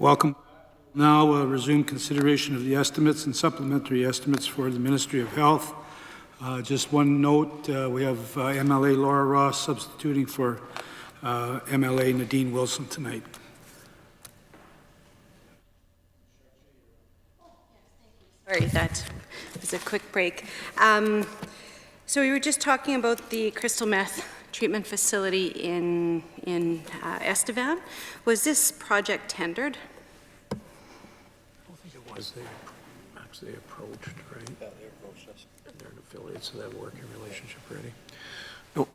Welcome. Now we'll resume consideration of the estimates and supplementary estimates for the Ministry of Health. Just one note, we have MLA Laura Ross substituting for MLA Nadine Wilson tonight. Sorry, that was a quick break. So we were just talking about the crystal meth treatment facility in Estevan. Was this project tendered? I don't think it was. They actually approached, right? Yeah, they approached us. They're an affiliate, so they have a working relationship already. No.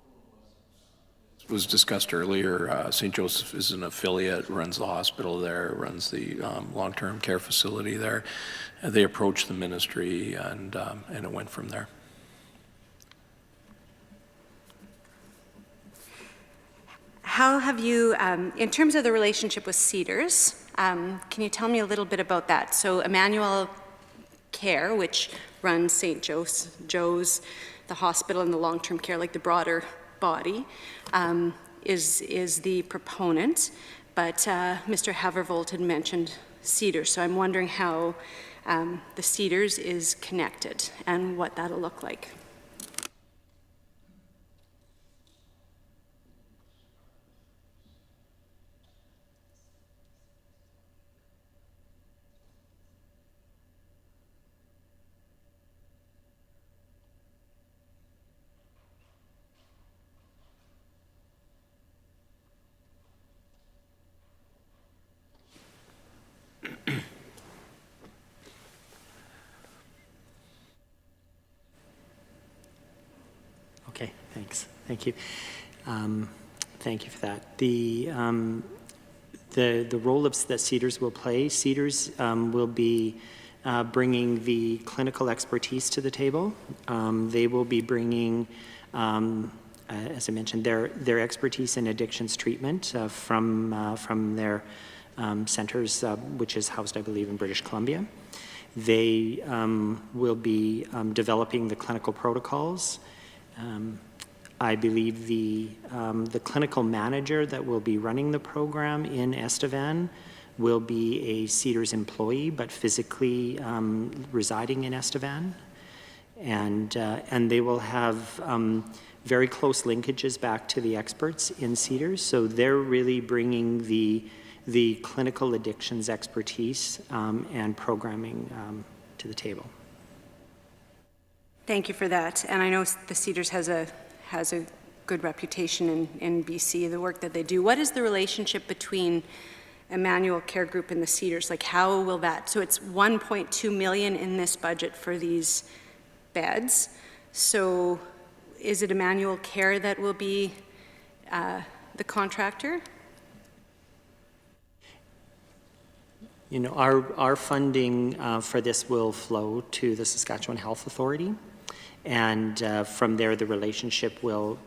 It was discussed earlier. St. Joseph is an affiliate, runs the hospital there, runs the long-term care facility there. They approached the ministry, and it went from there. How have you, in terms of the relationship with Cedars, can you tell me a little bit about that? So Emmanuel Care, which runs St. Joe's, the hospital and the long-term care, like the broader body, is the proponent, but Mr. Havervold had mentioned Cedars, so I'm wondering how the Cedars is connected and what that'll look like. Okay, thanks. Thank you. Thank you for that. The role that Cedars will play, Cedars will be bringing the clinical expertise to the table. They will be bringing, as I mentioned, their expertise in addictions treatment from their centers, which is housed, I believe, in British Columbia. They will be developing the clinical protocols. I believe the clinical manager that will be running the program in Estevan will be a Cedars employee, but physically residing in Estevan. And they will have very close linkages back to the experts in Cedars. So they're really bringing the clinical addictions expertise and programming to the table. Thank you for that. And I know the Cedars has a good reputation in BC, the work that they do. What is the relationship between Emmanuel Care Group and the Cedars? Like, how will that, so it's 1.2 million in this budget for these beds. So is it Emmanuel Care that will be the contractor? You know, our funding for this will flow to the Saskatchewan Health Authority. And from there, the relationship will,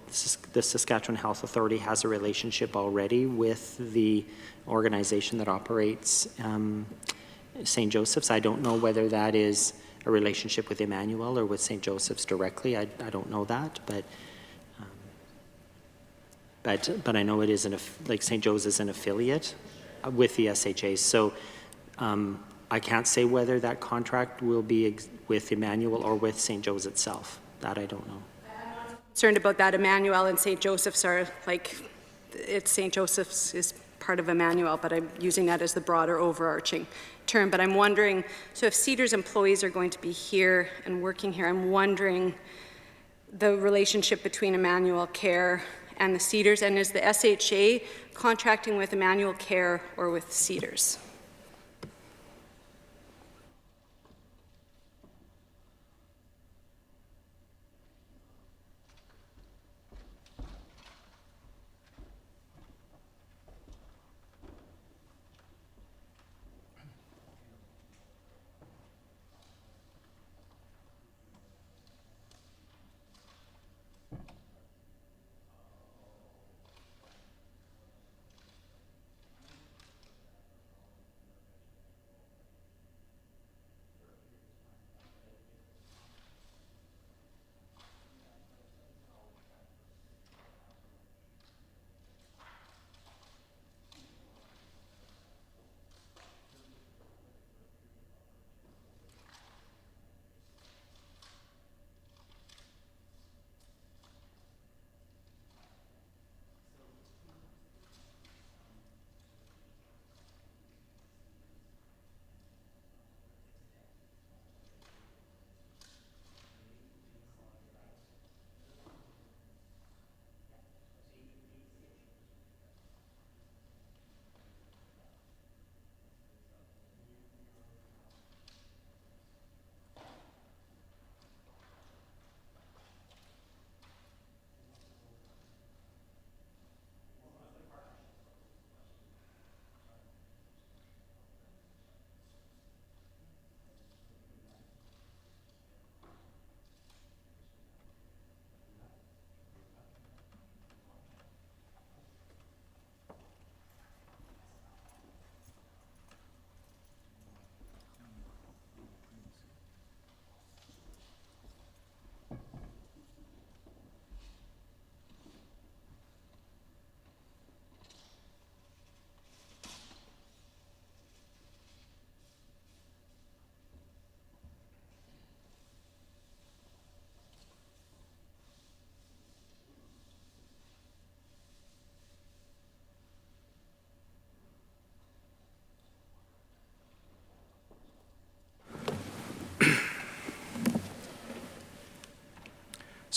the Saskatchewan Health Authority has a relationship already with the organization that operates St. Joseph's. I don't know whether that is a relationship with Emmanuel or with St. Joseph's directly. I don't know that, but I know it is like St. Joe's is an affiliate with the SHA. So I can't say whether that contract will be with Emmanuel or with St. Joe's itself. That I don't know. I'm concerned about that. Emmanuel and St. Joseph's are like, it's St. Joseph's is part of Emmanuel, but I'm using that as the broader overarching term. But I'm wondering, so if Cedars employees are going to be here and working here, I'm wondering the relationship between Emmanuel Care and the Cedars, and is the SHA contracting with Emmanuel Care or with Cedars?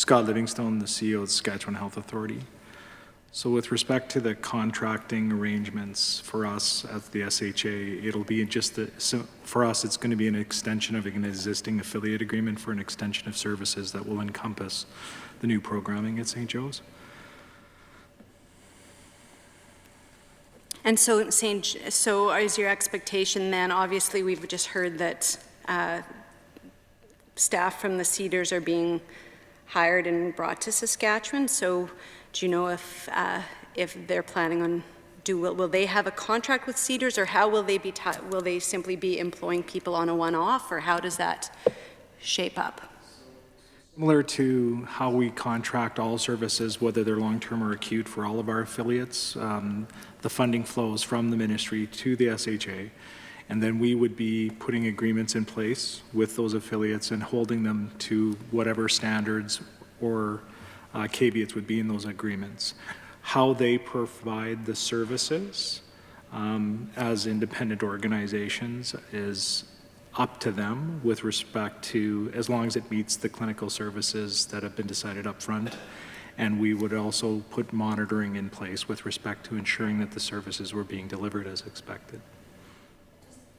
Scott Livingstone, the CEO of the Saskatchewan Health Authority. So with respect to the contracting arrangements for us at the SHA, it'll be just, so for us, it's going to be an extension of an existing affiliate agreement for an extension of services that will encompass the new programming at St. Joe's. And so, so is your expectation then, obviously we've just heard that staff from the Cedars are being hired and brought to Saskatchewan, so do you know if they're planning on, will they have a contract with Cedars, or how will they be, will they simply be employing people on a one-off, or how does that shape up? Similar to how we contract all services, whether they're long-term or acute, for all of our affiliates, the funding flows from the ministry to the SHA, and then we would be putting agreements in place with those affiliates and holding them to whatever standards or caveats would be in those agreements. How they provide the services as independent organizations is up to them with respect to, as long as it meets the clinical services that have been decided up front. And we would also put monitoring in place with respect to ensuring that the services were being delivered as expected.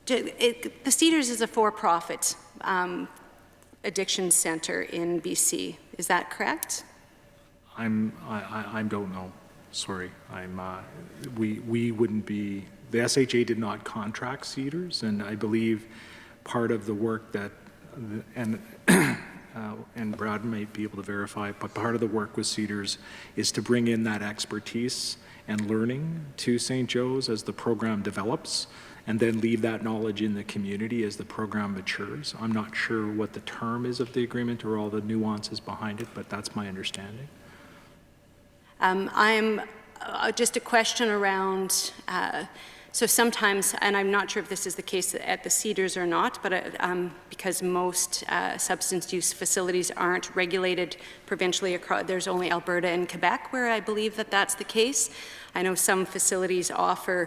The Cedars is a for-profit addiction center in BC. Is that correct? I don't know. Sorry. We wouldn't be, the SHA did not contract Cedars, and I believe part of the work that, and Brad might be able to verify, but part of the work with Cedars is to bring in that expertise and learning to St. Joe's as the program develops, and then leave that knowledge in the community as the program matures. I'm not sure what the term is of the agreement or all the nuances behind it, but that's my understanding. I'm just a question around, so sometimes, and I'm not sure if this is the case at the Cedars or not, but because most substance use facilities aren't regulated provincially across, there's only Alberta and Quebec where I believe that that's the case. I know some facilities offer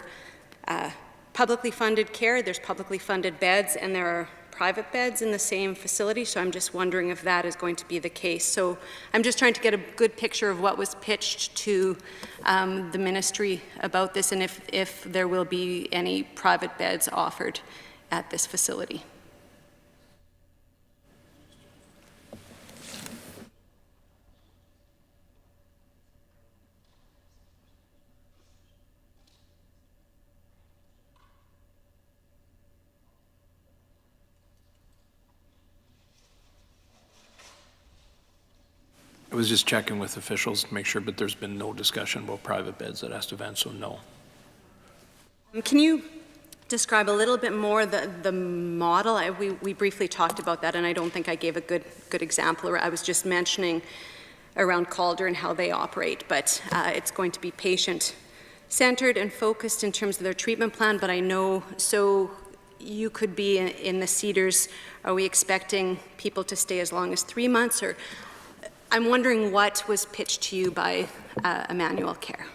publicly funded care, there's publicly funded beds, and there are private beds in the same facility, so I'm just wondering if that is going to be the case. So I'm just trying to get a good picture of what was pitched to the ministry about this, and if there will be any private beds offered at this facility. I was just checking with officials to make sure, but there's been no discussion about private beds at Estevan, so no. Can you describe a little bit more the model? We briefly talked about that, and I don't think I gave a good example. I was just mentioning around Calder and how they operate, but it's going to be patient-centered and focused in terms of their treatment plan, but I know, so you could be in the Cedars, are we expecting people to stay as long as 3 months, or I'm wondering what was pitched to you by Emmanuel Care.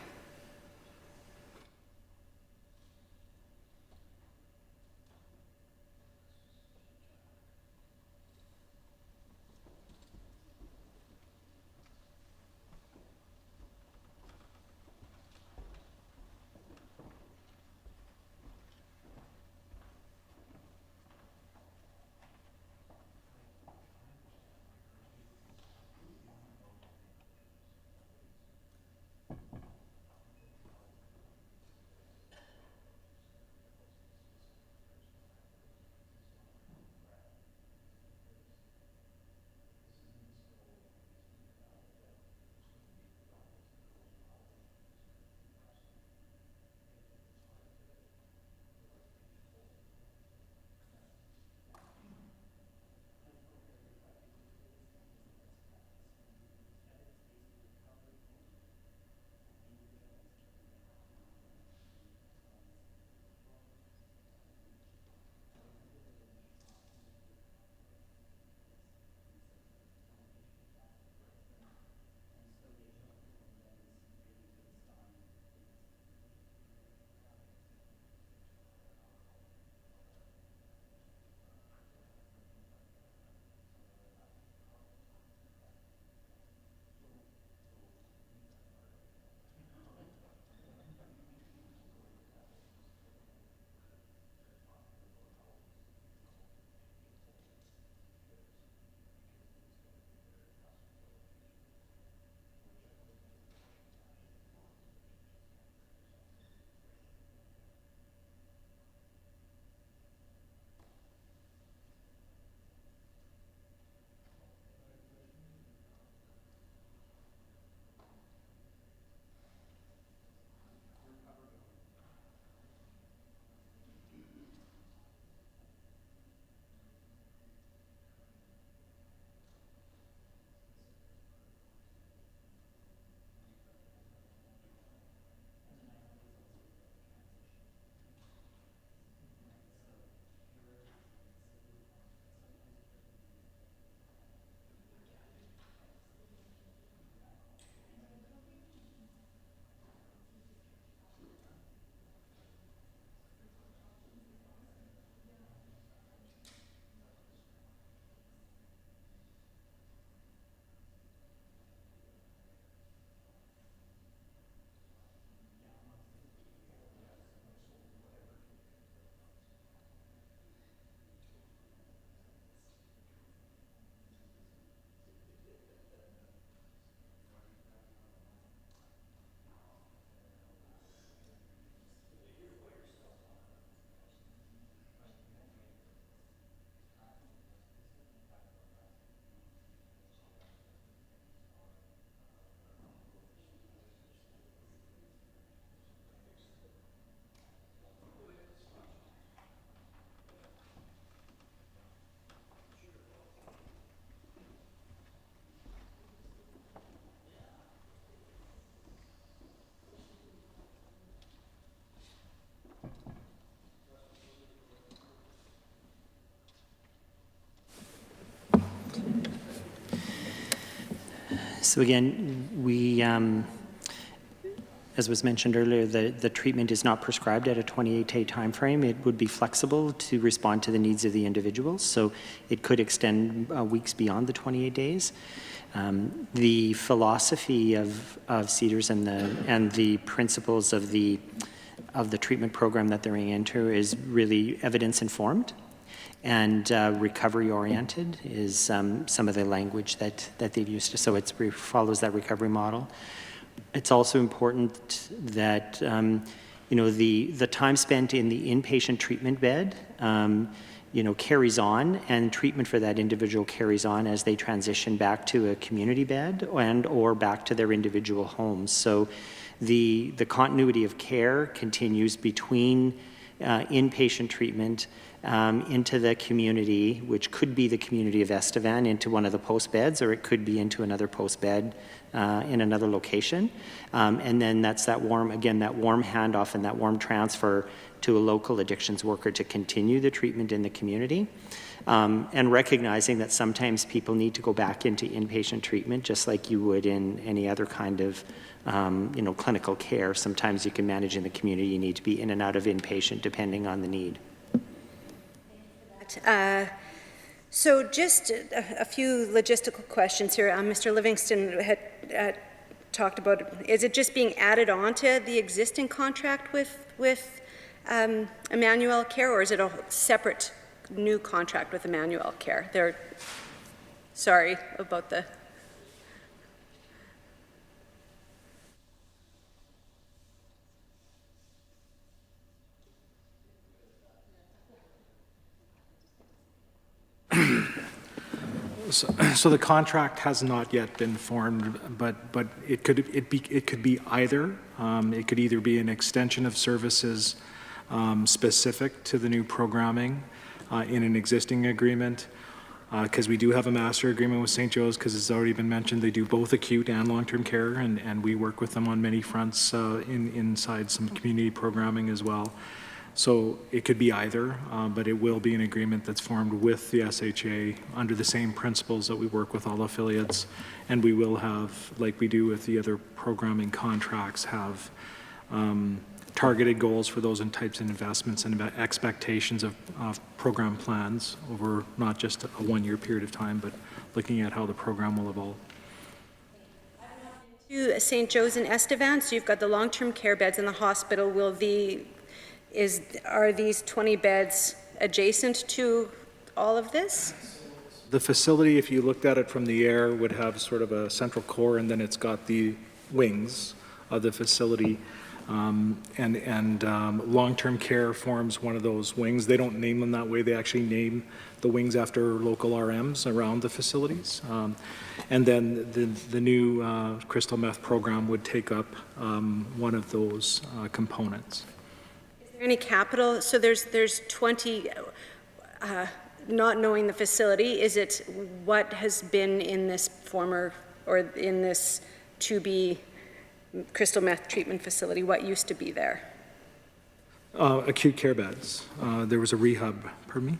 So again, we, as was mentioned earlier, the treatment is not prescribed at a 28-day time frame. It would be flexible to respond to the needs of the individuals, so it could extend weeks beyond the 28 days. The philosophy of CEDARS and the principles of the treatment program that they're into is really evidence-informed, and recovery-oriented is some of the language that they've used. So it follows that recovery model. It's also important that the time spent in the inpatient treatment bed carries on, and treatment for that individual carries on as they transition back to a community bed and or back to their individual homes. So the continuity of care continues between inpatient treatment into the community, which could be the community of Estevan, into one of the post beds, or it could be into another post bed in another location. And then that's that warm handoff and that warm transfer to a local addictions worker to continue the treatment in the community. And recognizing that sometimes people need to go back into inpatient treatment just like you would in any other kind of clinical care. Sometimes you can manage in the community, you need to be in and out of inpatient depending on the need. So just a few logistical questions here. Mr. Livingston had talked about, is it just being added on to the existing contract with Emmanuel Care, or is it a separate new contract with Emmanuel Care? Sorry about the... So the contract has not yet been formed, but it could be either. It could either be an extension of services specific to the new programming in an existing agreement, because we do have a master agreement with St. Joe's, because it's already been mentioned, they do both acute and long-term care, and we work with them on many fronts inside some community programming as well. So it could be either, but it will be an agreement that's formed with the SHA under the same principles that we work with all affiliates, and we will have, like we do with the other programming contracts, have targeted goals for those types of investments and expectations of program plans over not just a one-year period of time, but looking at how the program will evolve. To St. Joe's and Estevan, so you've got the long-term care beds in the hospital. Are these 20 beds adjacent to all of this? The facility, if you looked at it from the air, would have sort of a central core, and then it's got the wings of the facility. Long-term care forms one of those wings. They don't name them that way. They actually name the wings after local RMs around the facilities. And then the new crystal meth program would take up one of those components. Is there any capital? So there's 20, not knowing the facility, is it what has been in this former, or in this to-be crystal meth treatment facility, what used to be there? Acute care beds. There was a rehab, pardon me?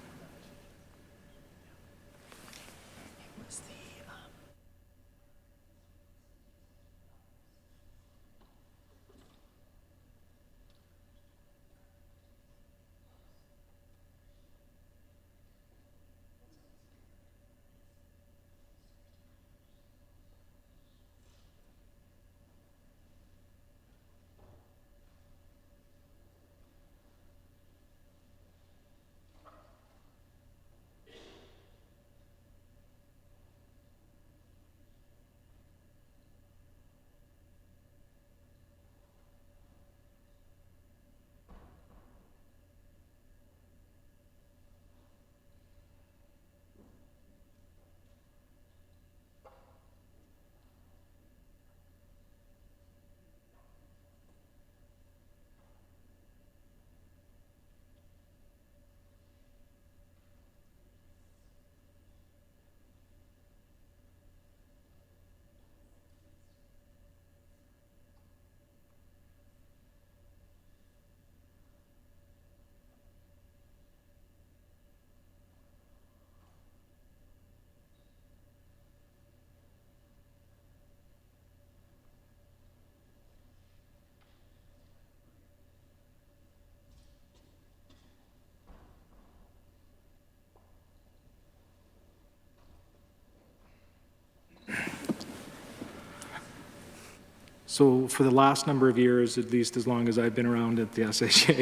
So for the last number of years, at least as long as I've been around at the SHA,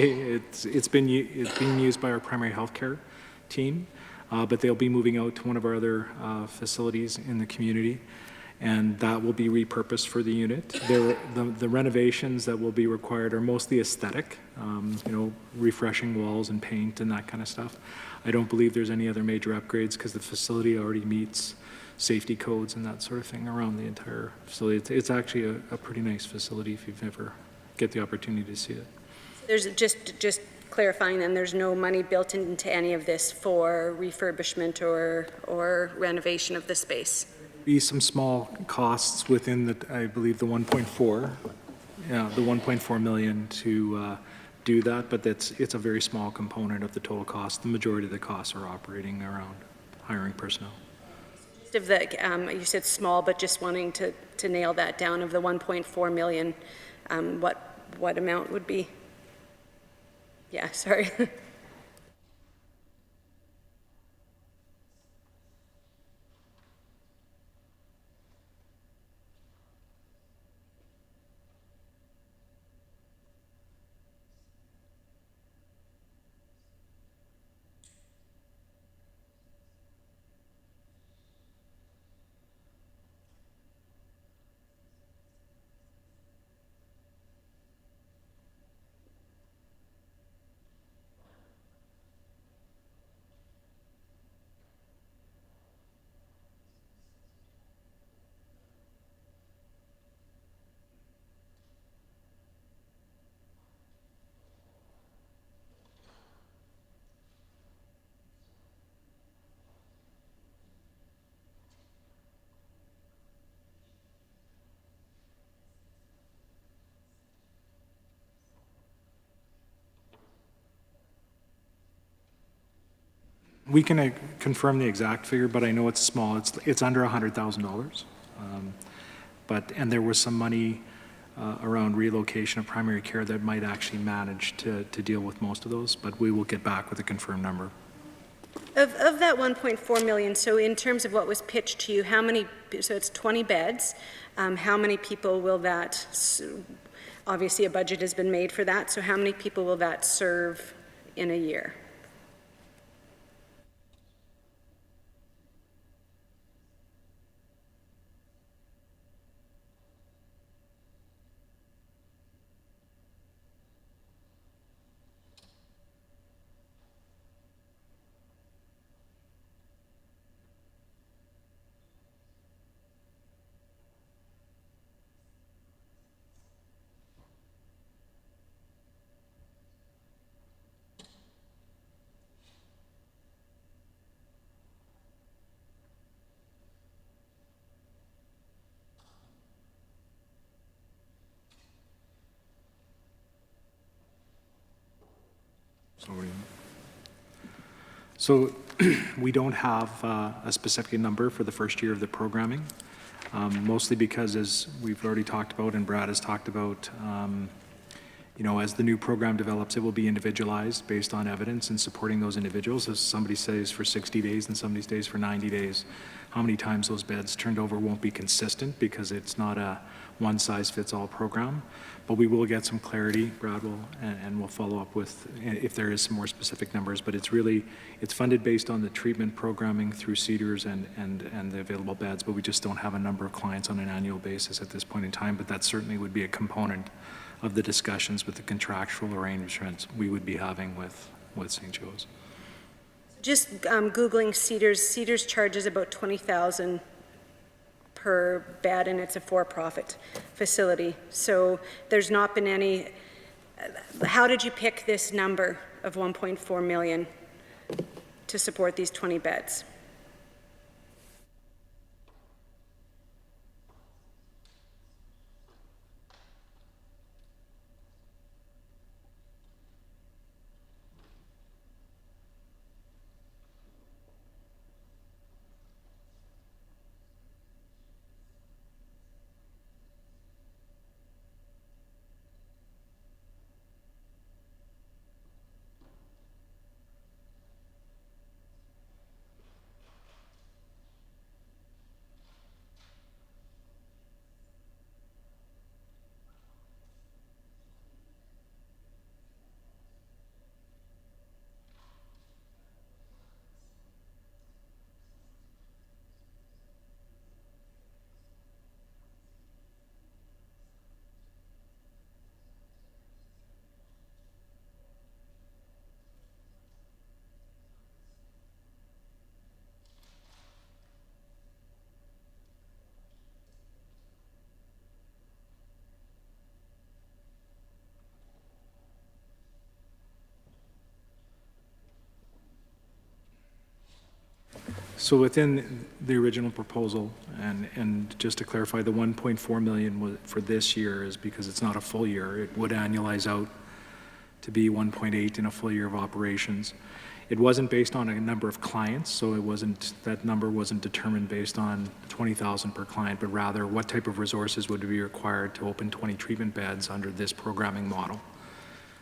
it's being used by our primary healthcare team, but they'll be moving out to one of our other facilities in the community, and that will be repurposed for the unit. The renovations that will be required are mostly aesthetic, refreshing walls and paint and that kind of stuff. I don't believe there's any other major upgrades because the facility already meets safety codes and that sort of thing around the entire facility. It's actually a pretty nice facility if you've ever get the opportunity to see it. There's just clarifying then, there's no money built into any of this for refurbishment or renovation of the space? Be some small costs within the, I believe, the 1.4, the 1.4 million to do that, but it's a very small component of the total cost. The majority of the costs are operating around hiring personnel. Of the, you said small, but just wanting to nail that down, of the 1.4 million, what amount would be? Yeah, sorry. We can confirm the exact figure, but I know it's small. It's under $100,000. And there was some money around relocation of primary care that might actually manage to deal with most of those, but we will get back with a confirmed number. Of that 1.4 million, so in terms of what was pitched to you, how many, so it's 20 beds, how many people will that, obviously a budget has been made for that, so how many people will that serve in a year? So we don't have a specific number for the first year of the programming, mostly because, as we've already talked about and Brad has talked about, as the new program develops, it will be individualized based on evidence and supporting those individuals. If somebody stays for 60 days and somebody stays for 90 days, how many times those beds turned over won't be consistent because it's not a one-size-fits-all program. But we will get some clarity, Brad will, and we'll follow up with if there is some more specific numbers. But it's funded based on the treatment programming through CEDARS and the available beds, but we just don't have a number of clients on an annual basis at this point in time. But that certainly would be a component of the discussions with the contractual arrangements we would be having with St. Joe's. Just Googling CEDARS, CEDARS charges about $20,000 per bed, and it's a for-profit facility. So there's not been any, how did you pick this number of 1.4 million to support these 20 beds? So within the original proposal, and just to clarify, the 1.4 million for this year is because it's not a full year. It would annualize out to be 1.8 in a full year of operations. It wasn't based on a number of clients, so that number wasn't determined based on 20,000 per client, but rather what type of resources would be required to open 20 treatment beds under this programming model.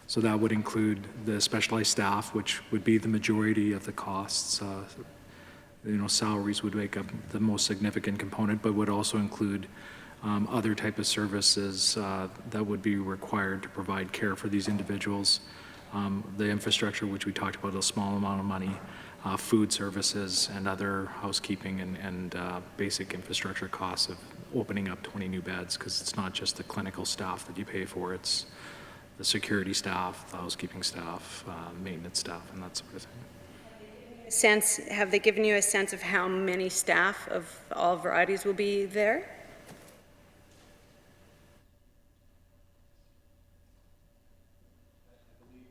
So that would include the specialized staff, which would be the majority of the costs. Salaries would make up the most significant component, but would also include other type of services that would be required to provide care for these individuals. The infrastructure, which we talked about, a small amount of money, food services and other housekeeping and basic infrastructure costs of opening up 20 new beds, because it's not just the clinical staff that you pay for, it's the security staff, the housekeeping staff, maintenance staff, and that sort of thing. Have they given you a sense of how many staff of all varieties will be there?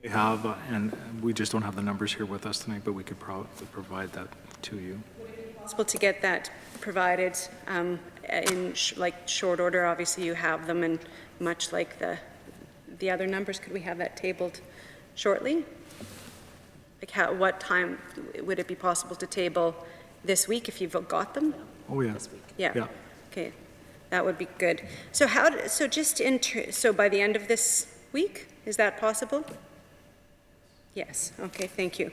We have, and we just don't have the numbers here with us tonight, but we could probably provide that to you. Possible to get that provided in short order? Obviously, you have them, and much like the other numbers, could we have that tabled shortly? Like what time would it be possible to table this week if you've got them? Oh, yeah. Yeah. Okay, that would be good. So so by the end of this week, is that possible? Yes. Okay. Thank you.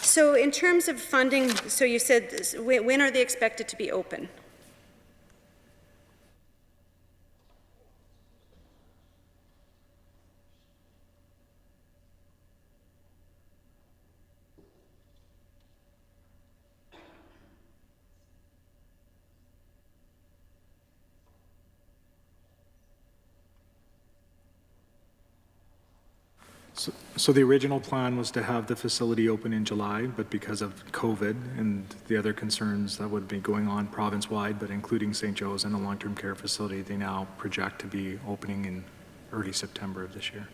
So in terms of funding, so you said when are they expected to be open? So the original plan was to have the facility open in July, but because of COVID and the other concerns that would be going on province-wide, but including St. Joe's and the long-term care facility, they now project to be opening in early September of this year.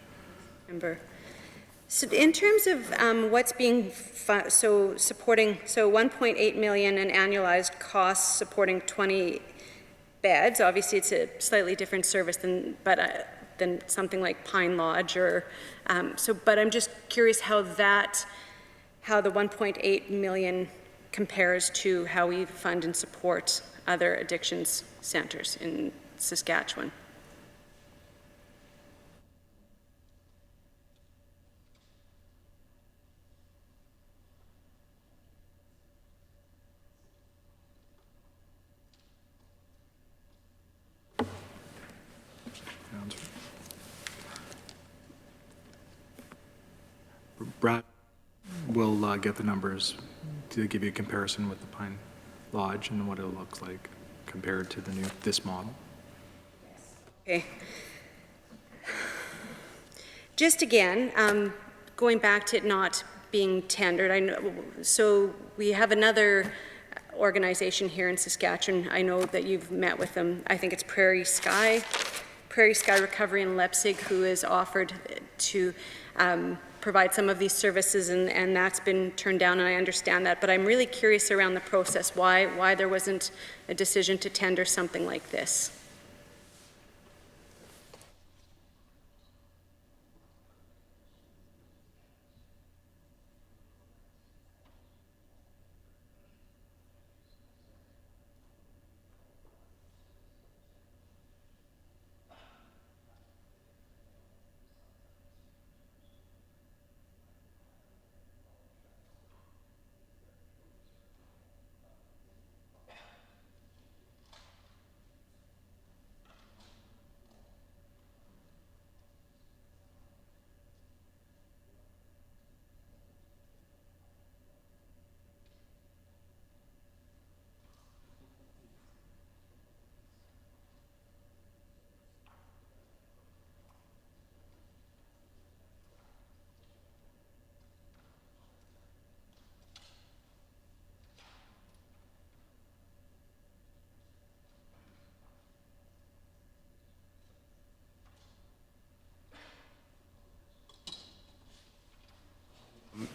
So in terms of what's being supporting, 1.8 million in annualized costs supporting 20 beds. Obviously, it's a slightly different service than something like Pine Lodge but I'm just curious how the 1.8 million compares to how we fund and support other addictions centers in Saskatchewan. Brad will get the numbers to give you a comparison with the Pine Lodge and what it looks like compared to this model. Okay. Just again, going back to it not being tendered, I know, so we have another organization here in Saskatchewan. I know that you've met with them. I think it's Prairie Sky Recovery in Leipzig, who has offered to provide some of these services, and that's been turned down, and I understand that. But I'm really curious around the process, why there wasn't a decision to tender something like this.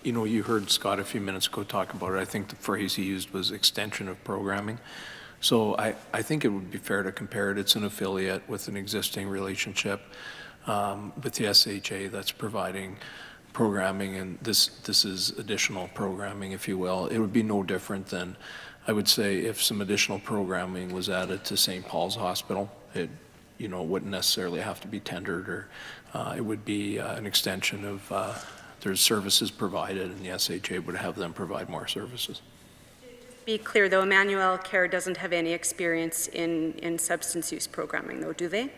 you know, you heard Scott a few minutes ago talk about it. I think the phrase he used was extension of programming. So I think it would be fair to compare it. It's an affiliate with an existing relationship with the SHA that's providing programming, and this is additional programming, if you will. It would be no different than, I would say, if some additional programming was added to St. Paul's Hospital. It, you know, wouldn't necessarily have to be tendered, or it would be an extension of there's services provided, and the SHA would have them provide more services. Be clear, though, Emmanuel Care doesn't have any experience in substance use programming, though, do they?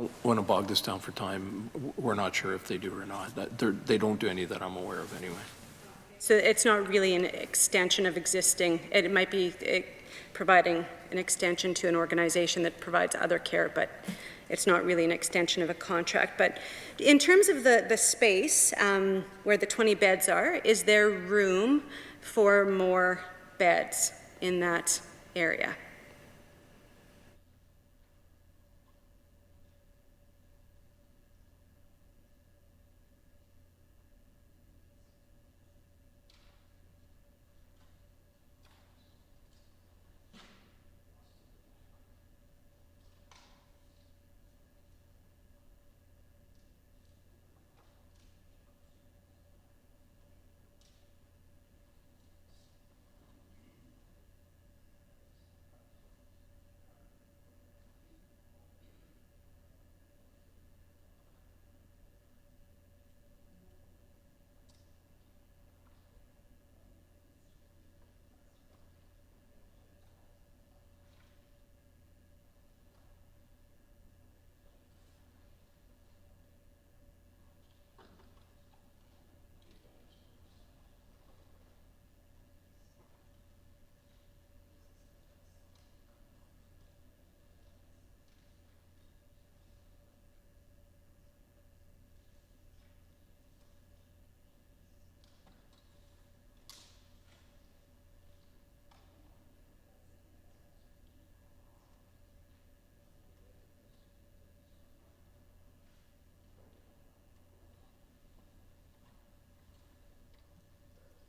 I don't want to bog this down for time. We're not sure if they do or not. They don't do any that I'm aware of anyway. So it's not really an extension of existing, it might be providing an extension to an organization that provides other care, but it's not really an extension of a contract. But in terms of the space where the 20 beds are, is there room for more beds in that area?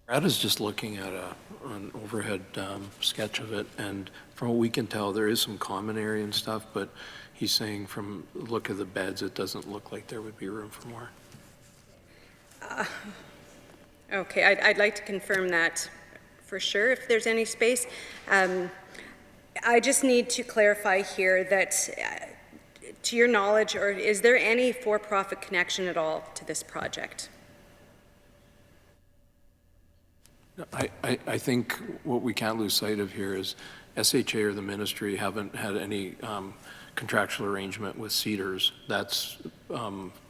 Brad is just looking at an overhead sketch of it, and from what we can tell, there is some common area and stuff, but he's saying from the look of the beds, it doesn't look like there would be room for more. Okay, I'd like to confirm that for sure, if there's any space. I just need to clarify here that, to your knowledge, or is there any for-profit connection at all to this project? I think what we can't lose sight of here is SHA or the ministry haven't had any contractual arrangement with Cedars. That's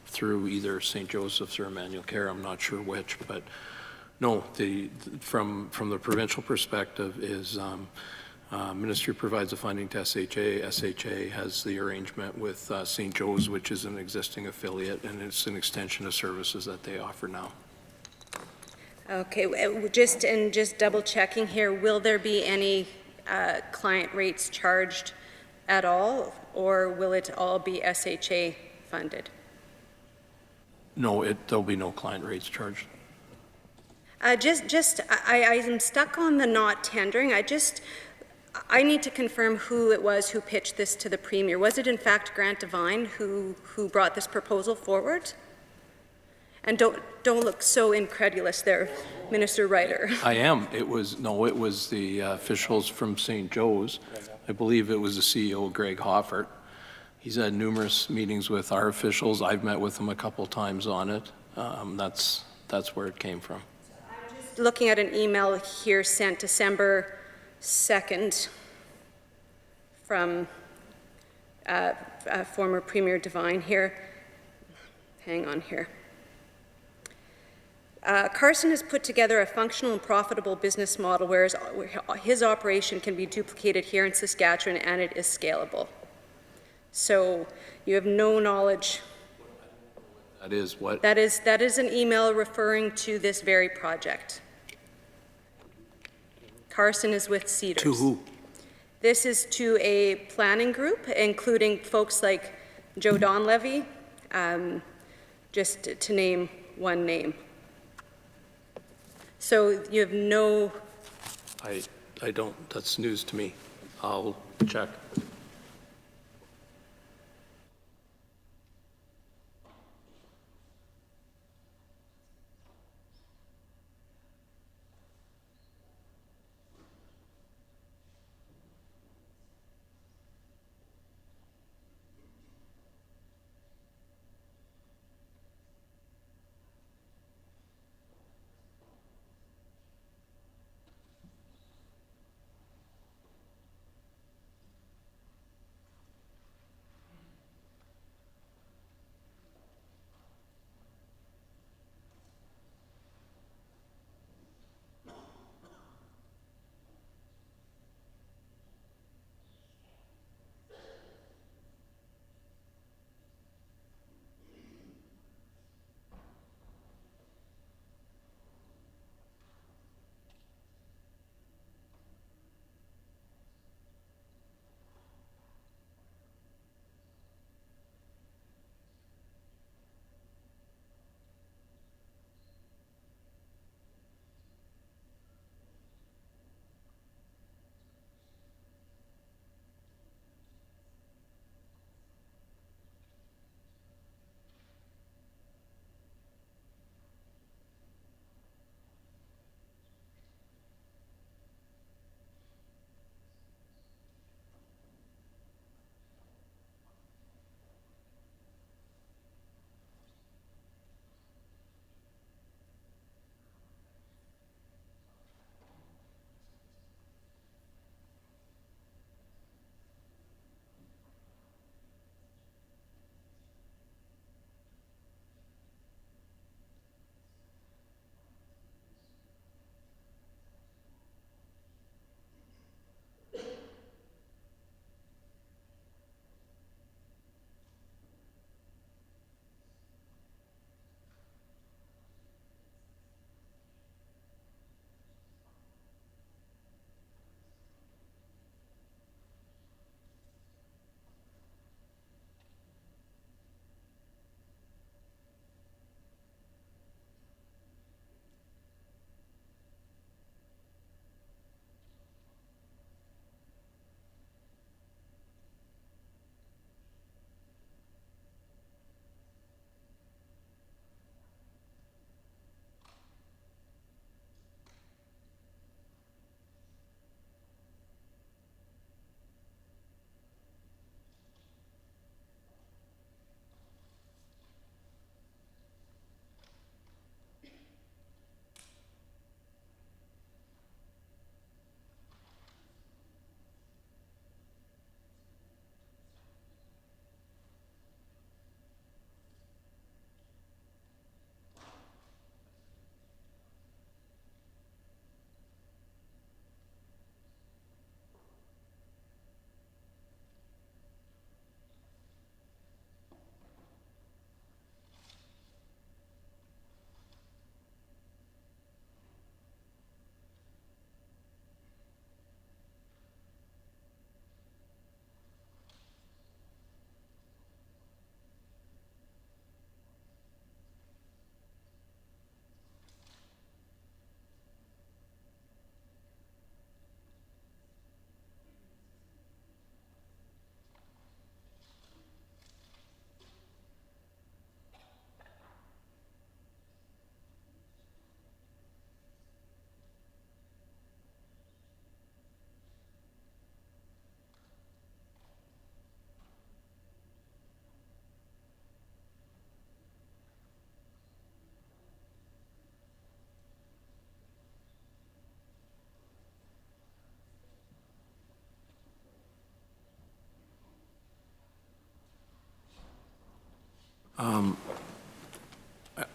through either St. Joseph's or Emmanuel Care, I'm not sure which, but no, from the provincial perspective is Ministry provides the funding to SHA. SHA has the arrangement with St. Joe's, which is an existing affiliate, and it's an extension of services that they offer now. Okay, just double checking here, will there be any client rates charged at all, or will it all be SHA funded? No, there'll be no client rates charged. I am stuck on the not tendering. I need to confirm who it was who pitched this to the Premier. Was it in fact Grant Devine who brought this proposal forward? And don't look so incredulous there, Minister Ryder. I am. It was the officials from St. Joe's. I believe it was the CEO, Greg Hoffert. He's had numerous meetings with our officials. I've met with him a couple times on it. That's where it came from. Looking at an email here sent December 2nd from former Premier Devine here. Hang on here. Carson has put together a functional and profitable business model where his operation can be duplicated here in Saskatchewan and it is scalable. So you have no knowledge. That is what? That is an email referring to this very project. Carson is with Cedars. To who? This is to a planning group, including folks like Joe Donlevy, just to name one name. So you have no... I don't, that's news to me. I'll check.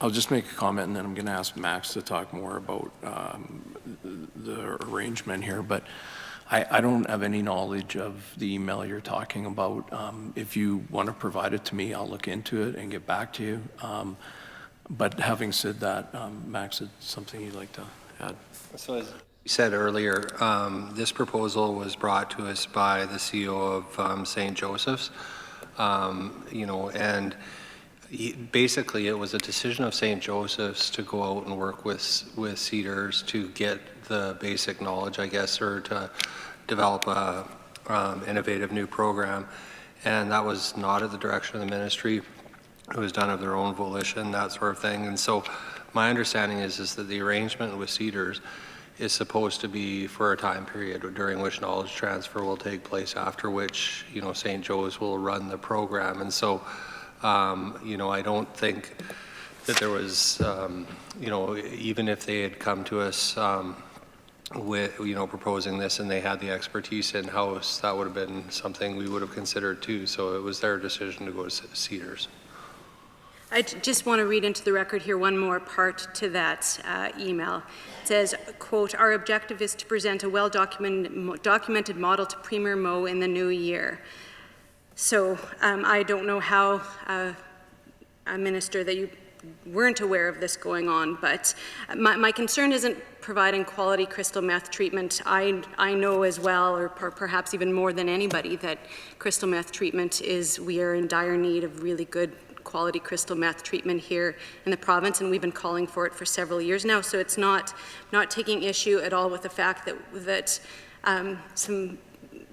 I'll just make a comment, and then I'm going to ask Max to talk more about the arrangement here, but I don't have any knowledge of the email you're talking about. If you want to provide it to me, I'll look into it and get back to you. But having said that, Max, it's something you'd like to add? So as you said earlier, this proposal was brought to us by the CEO of St. Joseph's, and basically it was a decision of St. Joseph's to go out and work with Cedars to get the basic knowledge, I guess, or to develop a innovative new program. And that was not at the direction of the ministry. It was done of their own volition, that sort of thing. And so my understanding is that the arrangement with Cedars is supposed to be for a time period during which knowledge transfer will take place, after which, St. Joe's will run the program. And so, I don't think that there was, even if they had come to us with, proposing this and they had the expertise in-house, that would have been something we would have considered too. So it was their decision to go to Cedars. I just want to read into the record here one more part to that email. It says, quote, "Our objective is to present a well-documented model to Premier Moe in the new year." So I don't know how, Minister, that you weren't aware of this going on, but my concern isn't providing quality crystal meth treatment. I know as well, or perhaps even more than anybody, that crystal meth treatment we are in dire need of really good quality crystal meth treatment here in the province, and we've been calling for it for several years now. So it's not taking issue at all with the fact that some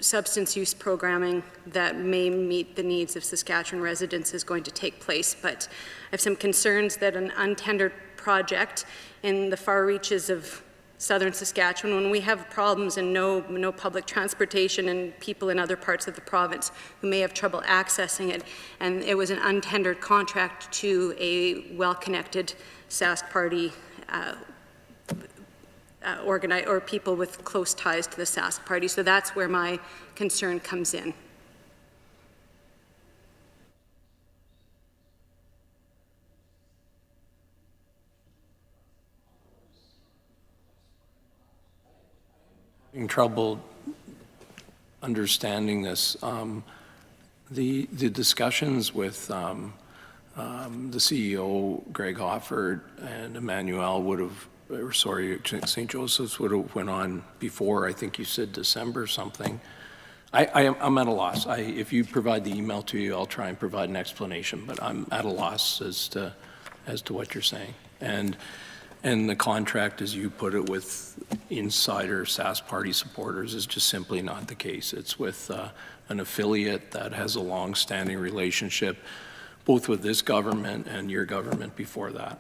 substance use programming that may meet the needs of Saskatchewan residents is going to take place. But I have some concerns that an untendered project in the far reaches of southern Saskatchewan, when we have problems and no public transportation and people in other parts of the province who may have trouble accessing it, and it was an untendered contract to a well-connected Sask Party or people with close ties to the Sask Party. So that's where my concern comes in. In trouble understanding this. The discussions with the CEO, Greg Hofford, and Emmanuel would have, or sorry, St. Joseph's would have went on before, I think you said December something. I'm at a loss. If you provide the email to you, I'll try and provide an explanation, but I'm at a loss as to what you're saying. And the contract, as you put it, with insider Sask Party supporters is just simply not the case. It's with an affiliate that has a long-standing relationship, both with this government and your government before that.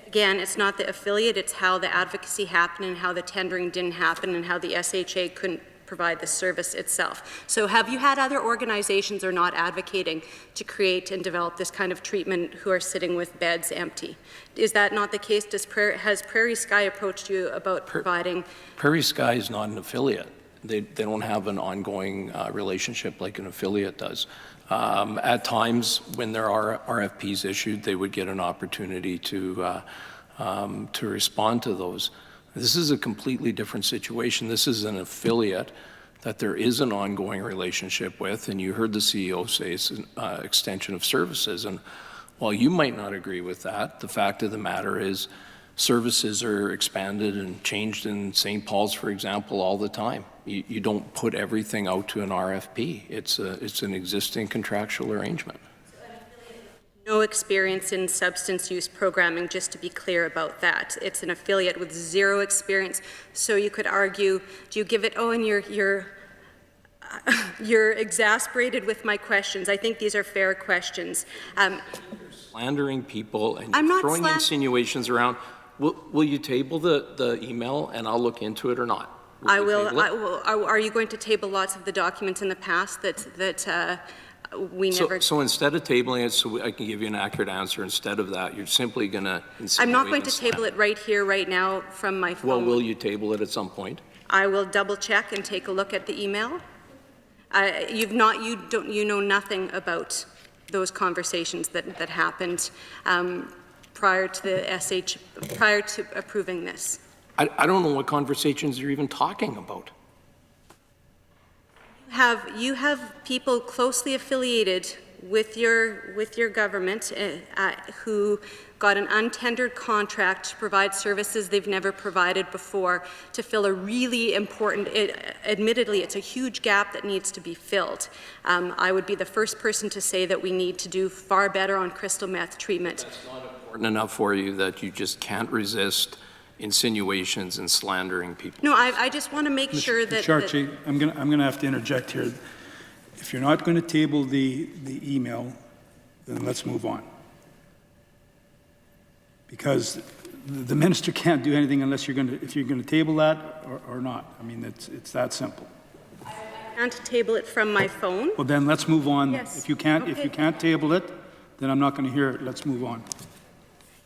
Again, it's not the affiliate, it's how the advocacy happened and how the tendering didn't happen and how the SHA couldn't provide the service itself. So have you had other organizations or not advocating to create and develop this kind of treatment who are sitting with beds empty? Is that not the case? Has Prairie Sky approached you about providing? Prairie Sky is not an affiliate. They don't have an ongoing relationship like an affiliate does. At times when there are RFPs issued, they would get an opportunity to respond to those. This is a completely different situation. This is an affiliate that there is an ongoing relationship with, and you heard the CEO say it's an extension of services. And while you might not agree with that, the fact of the matter is services are expanded and changed in St. Paul's, for example, all the time. You don't put everything out to an RFP. It's an existing contractual arrangement. No experience in substance use programming, just to be clear about that. It's an affiliate with zero experience. So you could argue, do you give it, and you're exasperated with my questions. I think these are fair questions. Slandering people and throwing insinuations around. Will you table the email and I'll look into it or not? I will. Are you going to table lots of the documents in the past that we never... So instead of tabling it so I can give you an accurate answer, instead of that, you're simply going to insinuate. I'm not going to table it right here, right now from my phone. Well, will you table it at some point? I will double check and take a look at the email. You know nothing about those conversations that happened prior to prior to approving this? I don't know what conversations you're even talking about. You have people closely affiliated with your government who got an untendered contract to provide services they've never provided before to fill a really important, admittedly, it's a huge gap that needs to be filled. I would be the first person to say that we need to do far better on crystal meth treatment. That's not important enough for you that you just can't resist insinuations and slandering people. No, I just want to make sure that... Charchi, I'm going to have to interject here. If you're not going to table the email, then let's move on. Because the minister can't do anything unless if you're going to table that or not. I mean, it's that simple. And to table it from my phone. Well, then let's move on. Yes. If you can't table it, then I'm not going to hear it. Let's move on.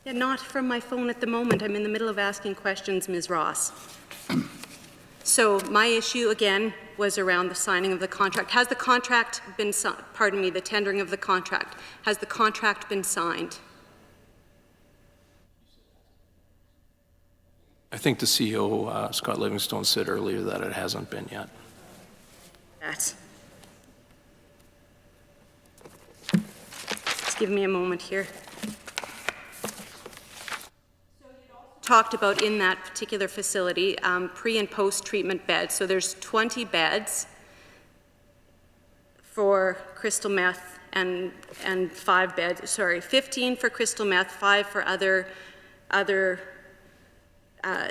Yeah, not from my phone at the moment. I'm in the middle of asking questions, Ms. Ross. So my issue, again, was around the signing of the contract. Has the contract been, pardon me, the tendering of the contract, has the contract been signed? I think the CEO, Scott Livingstone, said earlier that it hasn't been yet. Just give me a moment here. Talked about in that particular facility, pre and post treatment beds. So there's 20 beds for crystal meth and 5 beds, sorry, 15 for crystal meth, 5 for other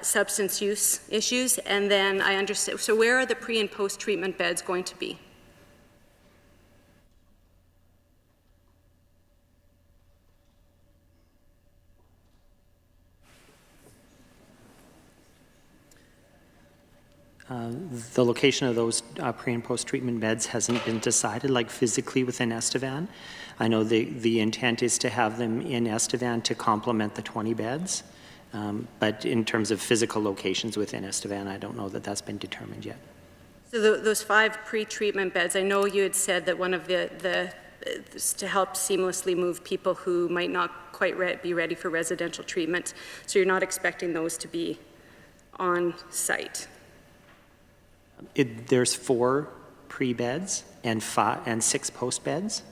substance use issues. And then I understand, so where are the pre and post treatment beds going to be? The location of those pre- and post-treatment beds hasn't been decided, like physically within Estevan. I know the intent is to have them in Estevan to complement the 20 beds, but in terms of physical locations within Estevan, I don't know that that's been determined yet. So those 5 pre-treatment beds, I know you had said that one of the to help seamlessly move people who might not quite be ready for residential treatment. So you're not expecting those to be on site. There's 4 pre-beds and 6 post-beds.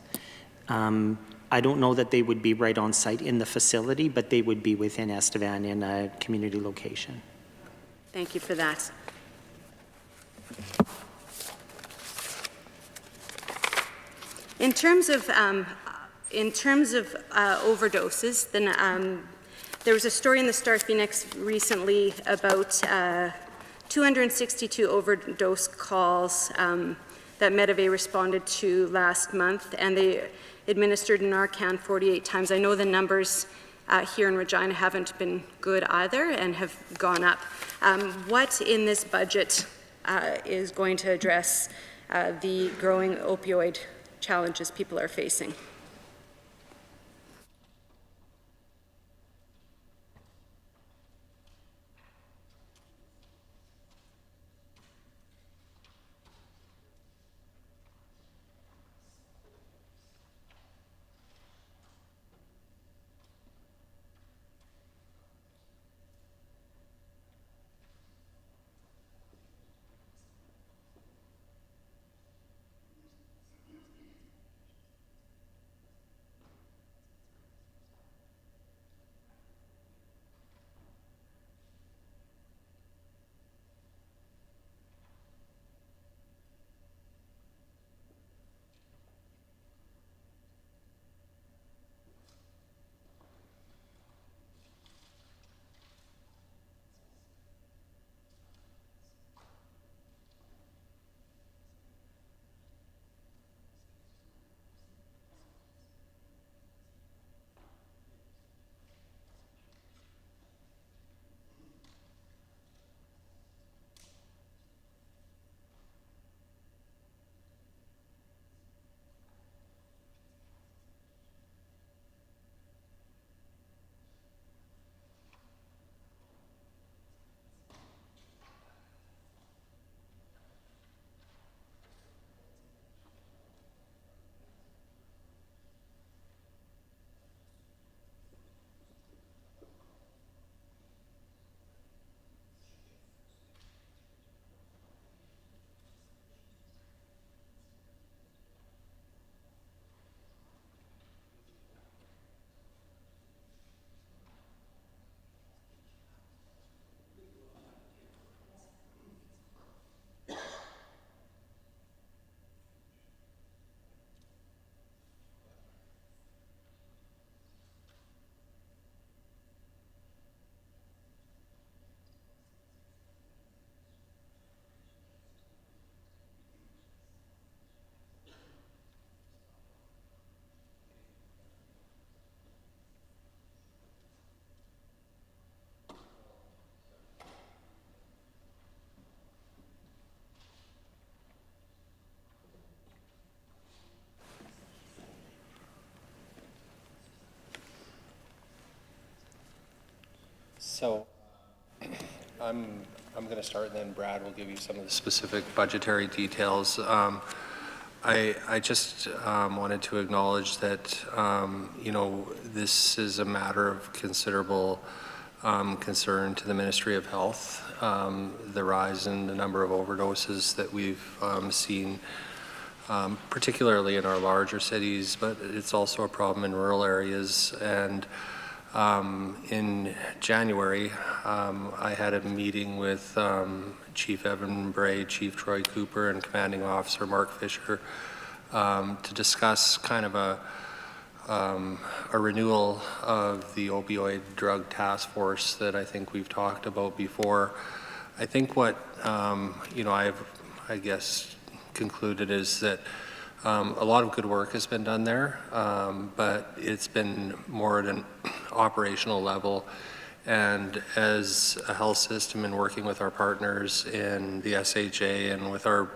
I don't know that they would be right on site in the facility, but they would be within Estevan in a community location. Thank you for that. In terms of overdoses, then there was a story in the Star Phoenix recently about 262 overdose calls that Medivay responded to last month, and they administered Narcan 48 times. I know the numbers here in Regina haven't been good either and have gone up. What in this budget is going to address the growing opioid challenges people are facing? So I'm going to start, and then Brad will give you some of the specific budgetary details. I just wanted to acknowledge that, you know, this is a matter of considerable concern to the Ministry of Health, the rise in the number of overdoses that we've seen, particularly in our larger cities, but it's also a problem in rural areas. And in January, I had a meeting with Chief Evan Bray, Chief Troy Cooper, and Commanding Officer Mark Fisher to discuss kind of a renewal of the opioid drug task force that I think we've talked about before. I think what you know, I guess concluded is that a lot of good work has been done there, but it's been more at an operational level. And as a health system and working with our partners in the SHA and with our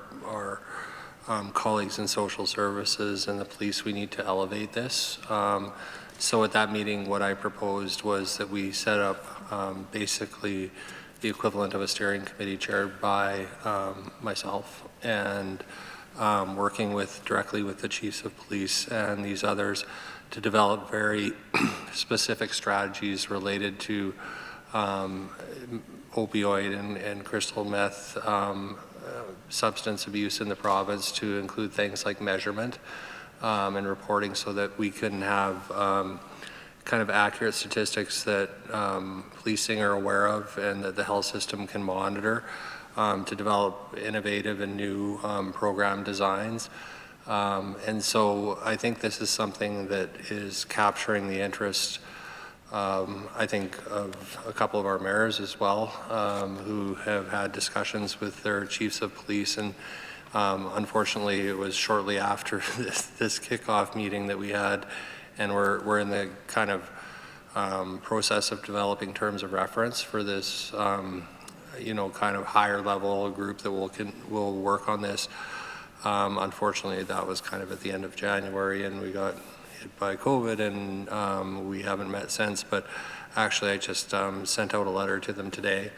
colleagues in social services and the police, we need to elevate this. So at that meeting, what I proposed was that we set up basically the equivalent of a steering committee chaired by myself, and working directly with the chiefs of police and these others to develop very specific strategies related to opioid and crystal meth substance abuse in the province, to include things like measurement and reporting, so that we can have kind of accurate statistics that policing are aware of and that the health system can monitor, to develop innovative and new program designs. And so I think this is something that is capturing the interest, I think, of a couple of our mayors as well, who have had discussions with their chiefs of police. And unfortunately, it was shortly after this kickoff meeting that we had, and we're in the kind of process of developing terms of reference for this you know, kind of higher level group that will work on this. Unfortunately, that was kind of at the end of January, and we got hit by COVID, and we haven't met since. But actually, I just sent out a letter to them today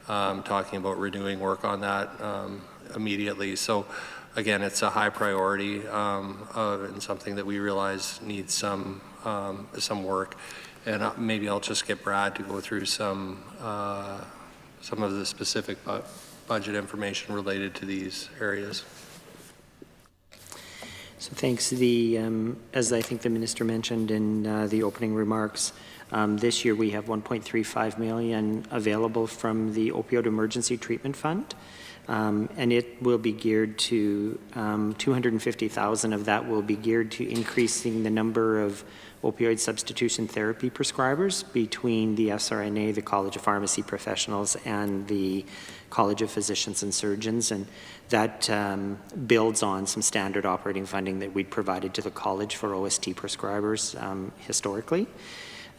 talking about renewing work on that immediately. So again, it's a high priority and something that we realize needs some work. And maybe I'll just get Brad to go through some of the specific budget information related to these areas. So thanks. As I think the minister mentioned in the opening remarks, this year we have $1.35 million available from the Opioid Emergency Treatment Fund, and it will be geared to $250,000 of that will be geared to increasing the number of opioid substitution therapy prescribers between the SRNA, the College of Pharmacy Professionals, and the College of Physicians and Surgeons, and that builds on some standard operating funding that we'd provided to the college for OST prescribers historically.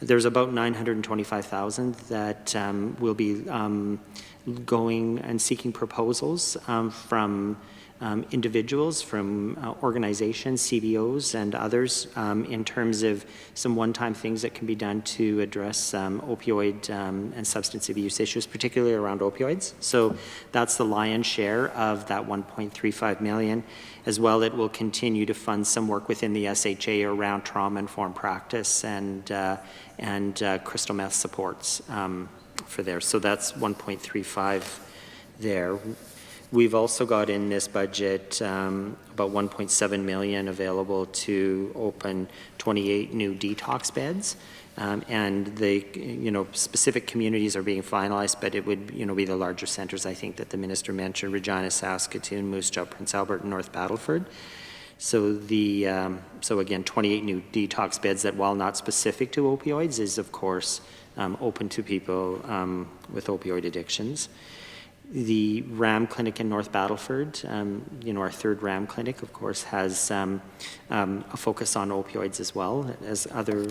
There's about $925,000 that will be going and seeking proposals from individuals, from organizations, CBOs, and others in terms of some one-time things that can be done to address opioid and substance abuse issues, particularly around opioids. So that's the lion's share of that $1.35 million. As well, it will continue to fund some work within the SHA around trauma-informed practice and crystal meth supports for there. So that's 1.35 there. We've also got in this budget about $1.7 million available to open 28 new detox beds. And the specific communities are being finalized, but it would be the larger centers, I think, that the minister mentioned: Regina, Saskatoon, Moose Jaw, Prince Albert, and North Battleford. So so again, 28 new detox beds that, while not specific to opioids, is of course open to people with opioid addictions. The RAM clinic in North Battleford, our third RAM clinic, of course, has a focus on opioids as well as other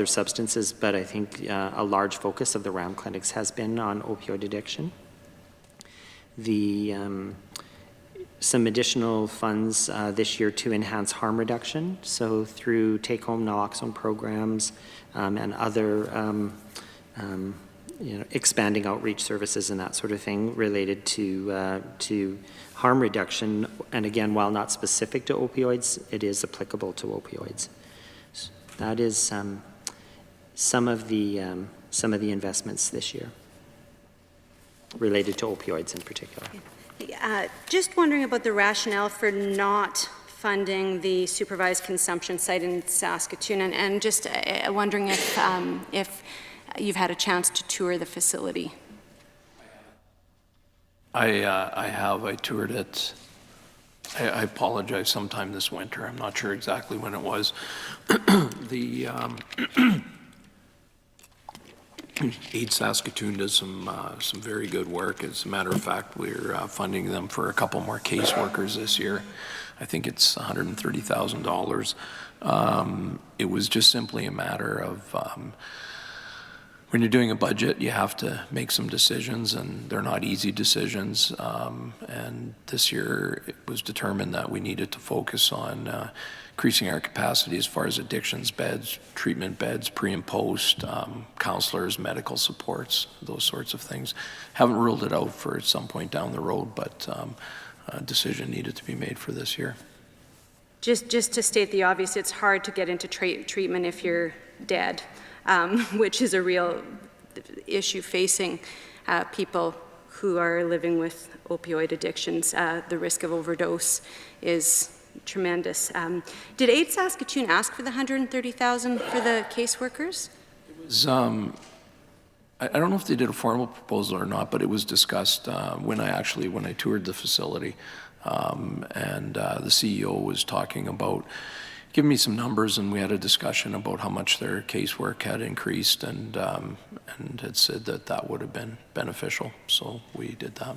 substances. But I think a large focus of the RAM clinics has been on opioid addiction. some additional funds this year to enhance harm reduction. So through take-home naloxone programs and other expanding outreach services and that sort of thing related to harm reduction. And again, while not specific to opioids, it is applicable to opioids. So that is some of the investments this year related to opioids in particular. Just wondering about the rationale for not funding the supervised consumption site in Saskatoon, and just wondering if you've had a chance to tour the facility. I have. I toured it. I apologize, sometime this winter. I'm not sure exactly when it was. The Aid Saskatoon does some very good work. As a matter of fact, we're funding them for a couple more caseworkers this year. I think it's $130,000. It was just simply a matter of when you're doing a budget, you have to make some decisions, and they're not easy decisions. And this year, it was determined that we needed to focus on increasing our capacity as far as addictions beds, treatment beds, pre and post, counselors, medical supports, those sorts of things. Haven't ruled it out for some point down the road, but a decision needed to be made for this year. Just to state the obvious, it's hard to get into treatment if you're dead, which is a real issue facing people who are living with opioid addictions. The risk of overdose is tremendous. Did Aid Saskatoon ask for the $130,000 for the caseworkers? It was, I don't know if they did a formal proposal or not, but it was discussed when I toured the facility, and the CEO was talking about giving me some numbers, and we had a discussion about how much their casework had increased, and had said that that would have been beneficial, so we did that.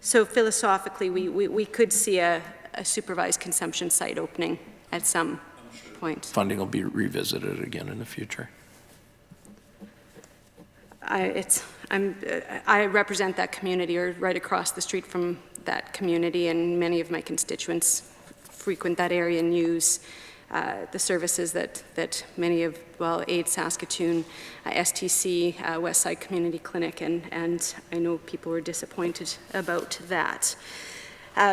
So philosophically, we could see a supervised consumption site opening at some point. Funding will be revisited again in the future. I represent that community, or right across the street from that community, and many of my constituents frequent that area and use the services that many of, well, Aid Saskatoon, STC, Westside Community Clinic, and I know people were disappointed about that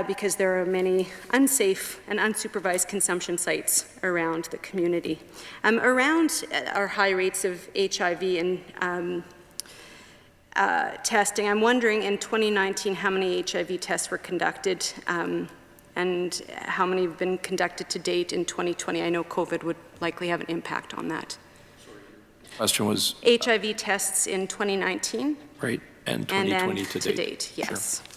because there are many unsafe and unsupervised consumption sites around the community. Around our high rates of HIV and testing, I'm wondering in 2019 how many HIV tests were conducted and how many have been conducted to date in 2020? I know COVID would likely have an impact on that. Question was? HIV tests in 2019? Right, and 2020 and to date. date. Yes. Sure.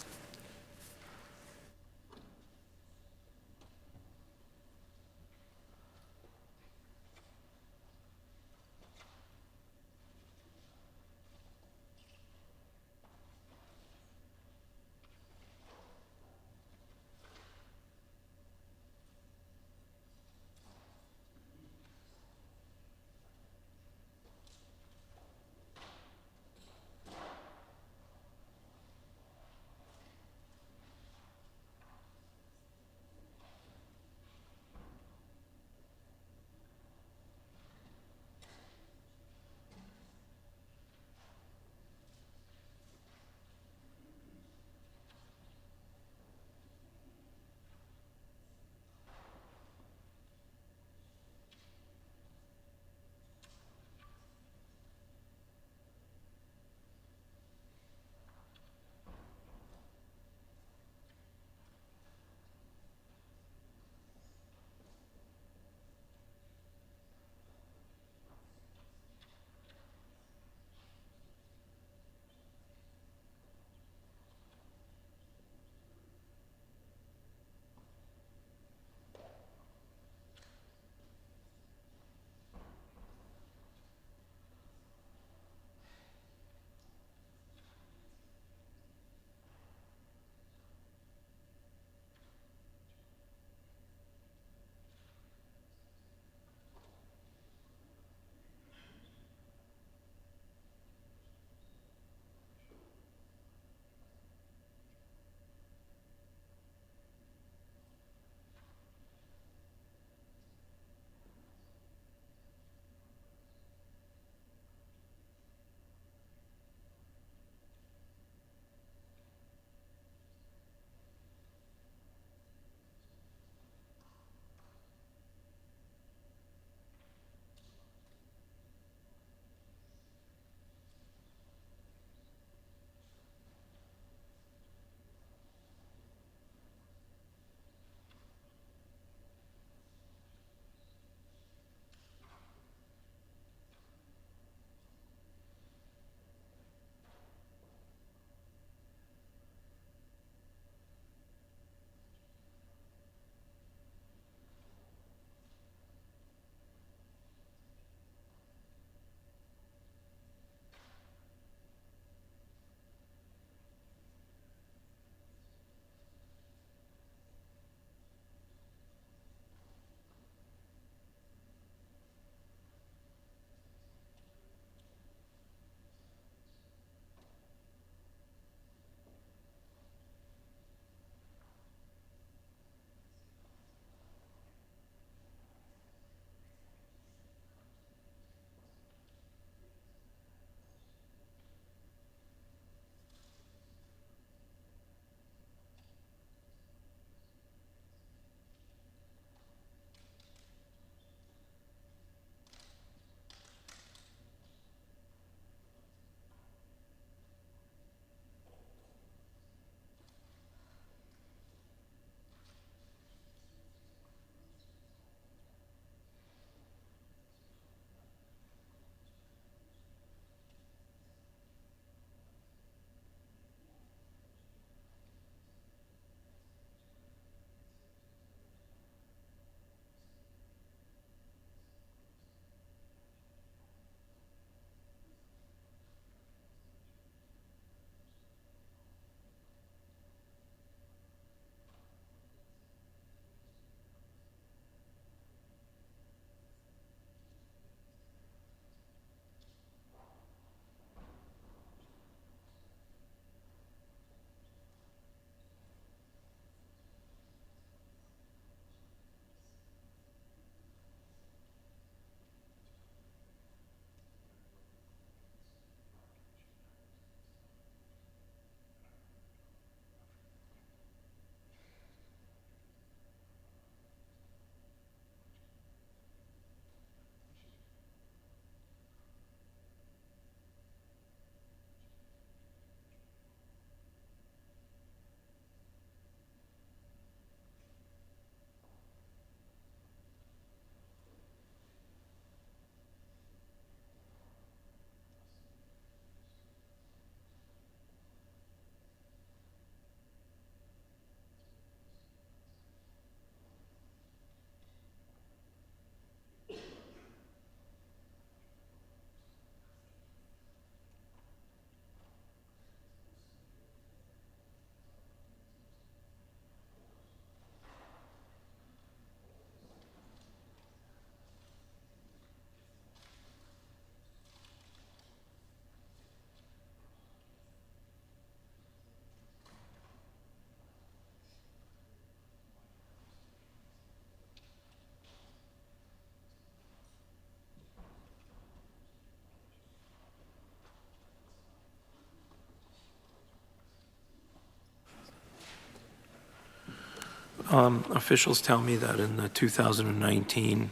Officials tell me that in the 2019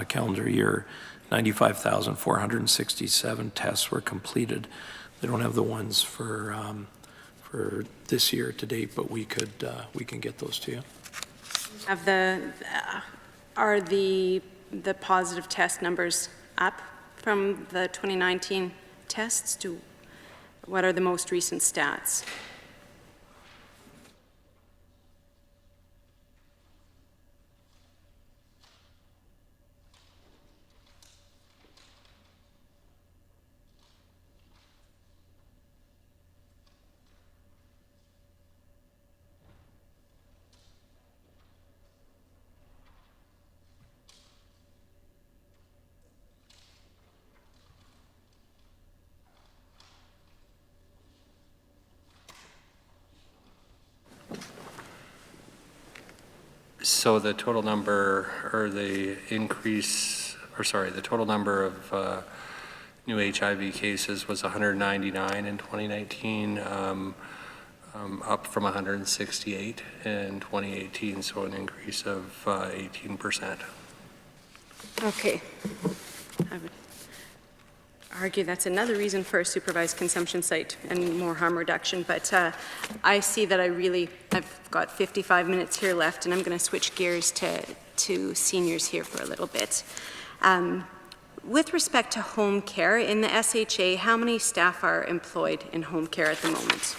calendar year, 95,467 tests were completed. They don't have the ones for this year to date, but we can get those to you. Have are the positive test numbers up from the 2019 tests? What are the most recent stats? So the total number, or the increase, or sorry, the total number of new HIV cases was 199 in 2019, up from 168 in 2018, so an increase of 18%. Okay. I would argue that's another reason for a supervised consumption site and more harm reduction, but I see that I've got 55 minutes here left, and I'm going to switch gears to seniors here for a little bit. With respect to home care, in the SHA, how many staff are employed in home care at the moment?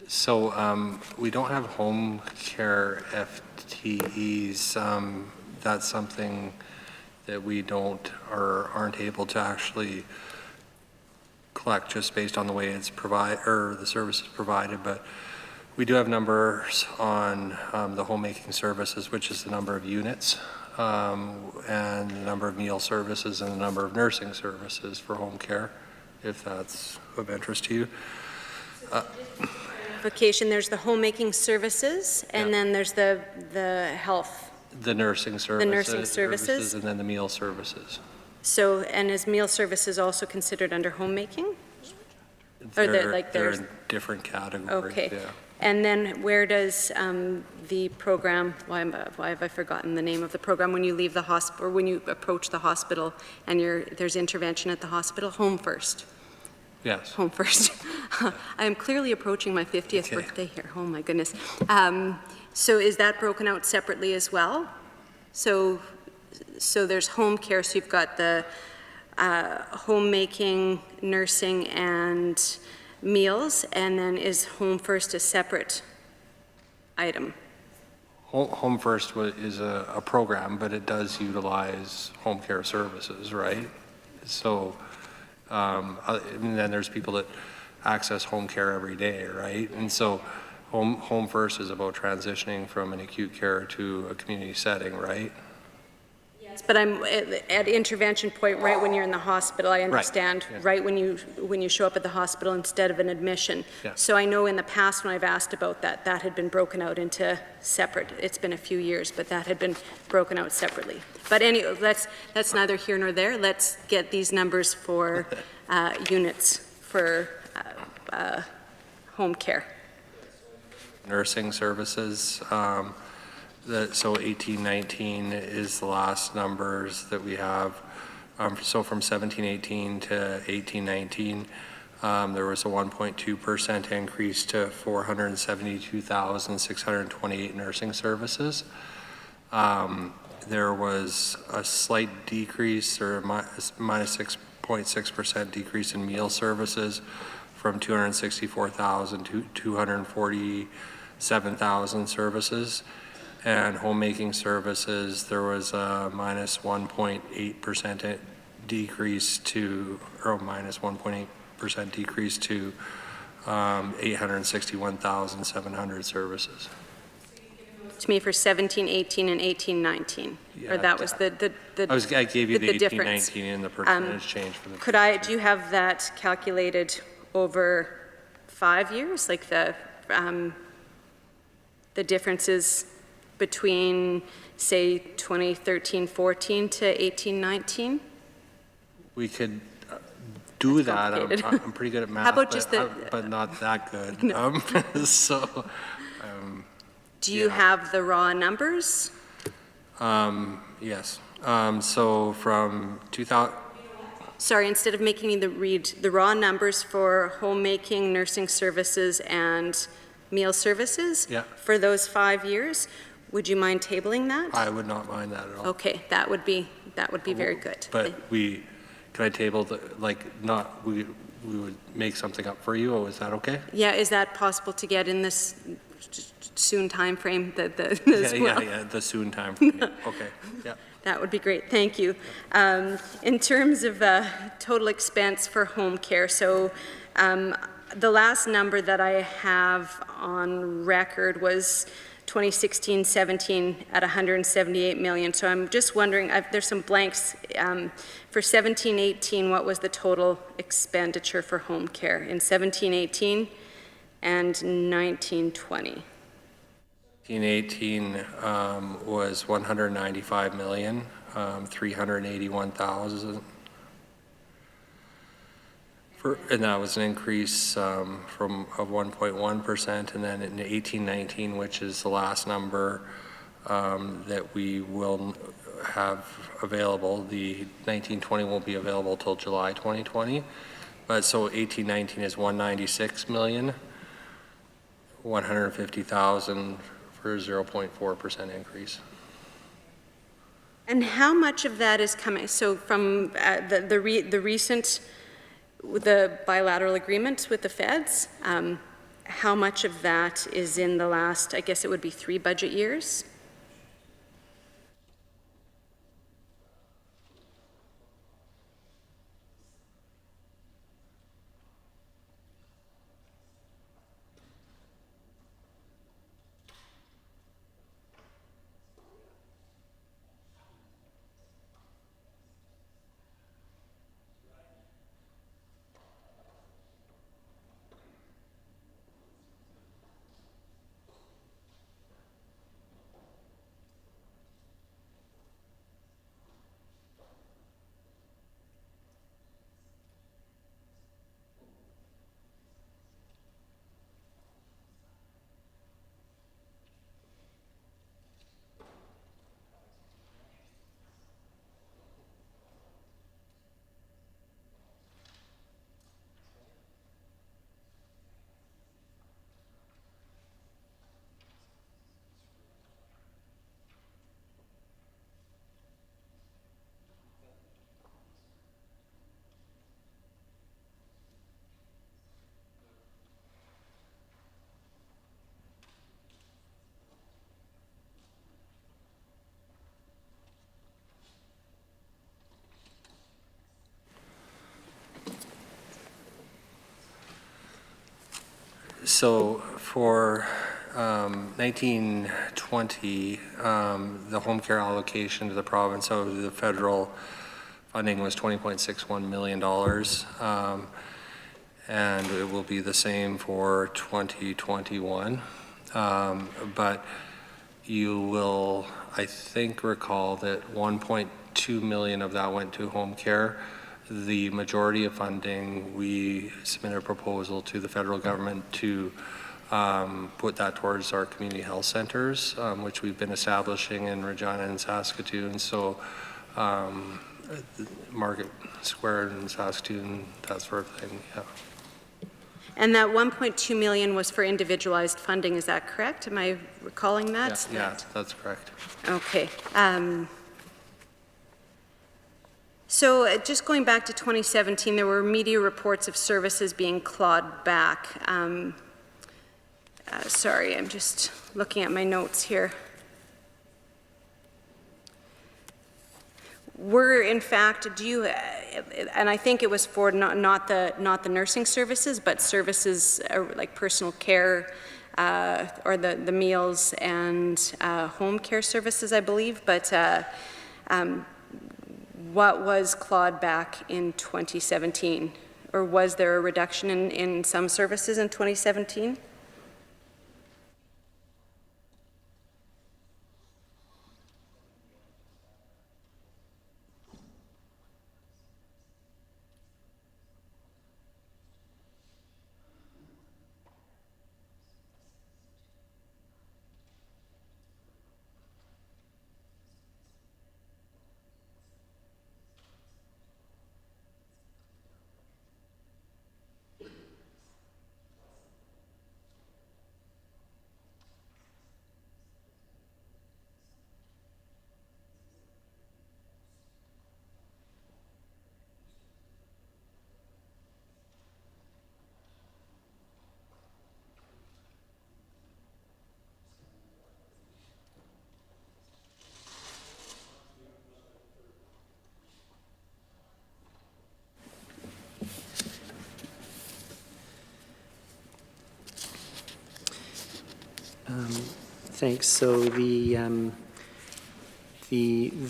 So we don't have home care FTEs. That's something that we don't or aren't able to actually collect just based on the way it's the service is provided. But we do have numbers on the homemaking services, which is the number of units, and the number of meal services and the number of nursing services for home care, if that's of interest to you. Vocation, there's the homemaking services, and Yeah. then there's the health. The nursing services. nursing services. And then the meal services. So, and is meal services also considered under homemaking? Or They're there's, in different categories, okay. yeah. And then where does the program, why have I forgotten the name of the program, when you leave the hospital, or when you approach the hospital and there's intervention at the hospital? Home First. Yes. Home First. I am clearly approaching my 50th Okay. birthday here. Oh, my goodness. So is that broken out separately as well? So there's home care, so you've got the homemaking, nursing, and meals, and then is Home First a separate item? Home First is a program, but it does utilize home care services, right? So, and then there's people that access home care every day, right? And so Home First is about transitioning from an acute care to a community setting, right? Yes, but I'm at intervention point, right when you're in the hospital, I understand, yeah. right when you show up at the hospital instead of an admission. Yeah. So I know in the past when I've asked about that, that had been broken out into separate, it's been a few years, but that had been broken out separately. But anyway, that's neither here nor there. Let's get these numbers for units for home care. Nursing services, so 1819 is the last numbers that we have. So from 1718 to 1819, there was a 1.2% increase to 472,628 nursing services. There was a slight decrease, or minus 6.6% decrease in meal services, from 264,000 to 247,000 services. And homemaking services, there was a minus 1.8% decrease to, or minus 1.8% decrease to 861,700 services. To me for 1718 and 1819, Yeah, or that was the I gave you the difference. 1819 and the percentage change for the. Do you have that calculated over 5 years, like the differences between, say, 2013-14 to 18-19? We could do That's that. complicated. I'm pretty good at math, How about just but not that good. No. So, Do you Yeah. have the raw numbers? yes. So from 2000, Sorry, instead of making me read the raw numbers for homemaking, nursing services, and meal services Yeah. for those 5 years, would you mind tabling that? I would not mind that at all. Okay, that would be very good. But could I table we would make something up for you, or is that okay? Yeah, is that possible to get in this soon timeframe? Yeah, the soon time. Okay, yeah. That would be great, thank you. In terms of total expense for home care, so the last number that I have on record was 2016-17 at 178 million. So I'm just wondering, there's some blanks. For 17-18, what was the total expenditure for home care in 17-18 and 19-20? 1818 was 195 million, 381,000. And that was an increase of 1.1%, and then in 1819, which is the last number that we will have available, the 1920 won't be available till July 2020, but so 1819 is 196 million, 150,000 for a 0.4% increase. And how much of that is coming, so from the recent, the bilateral agreement with the feds, how much of that is in the last, I guess it would be 3 budget years? So for 1920, the home care allocation to the province of the federal funding was $20.61 million. And it will be the same for 2021. But you will, I think, recall that 1.2 million of that went to home care. The majority of funding, we submitted a proposal to the federal government to put that towards our community health centers, which we've been establishing in Regina and Saskatoon. So Market Square in Saskatoon, that sort of thing, yeah. And that 1.2 million was for individualized funding, is that correct? Am I recalling that? Yeah, that's correct. Okay. So just going back to 2017, there were media reports of services being clawed back. Sorry, I'm just looking at my notes here. Were in fact, do you, and I think it was for not the nursing services, but services like personal care or the meals and home care services, I believe. But what was clawed back in 2017? Or was there a reduction in some services in 2017? Thanks. So the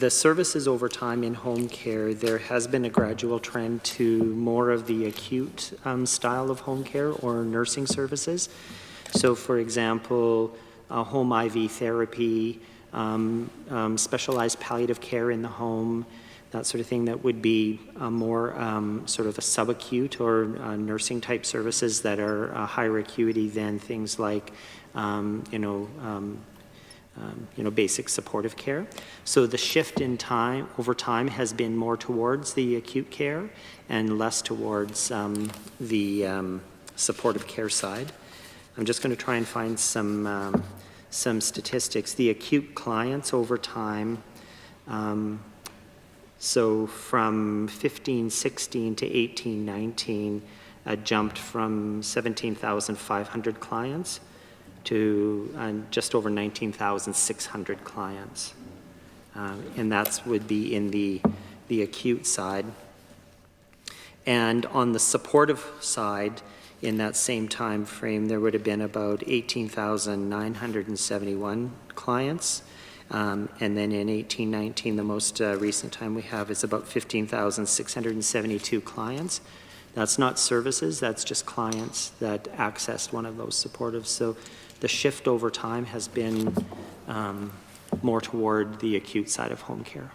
services over time in home care, there has been a gradual trend to more of the acute style of home care or nursing services. So for example, home IV therapy, specialized palliative care in the home, that sort of thing that would be more sort of a subacute or nursing type services that are higher acuity than things like basic supportive care. So the shift in time, over time, has been more towards the acute care and less towards the supportive care side. I'm just going to try and find some statistics. The acute clients over time, so from 15-16 to 18-19, jumped from 17,500 clients to just over 19,600 clients. And that would be in the acute side. And on the supportive side, in that same time frame, there would have been about 18,971 clients. And then in 1819, the most recent time we have is about 15,672 clients. That's not services, that's just clients that accessed one of those supportives. So the shift over time has been more toward the acute side of home care.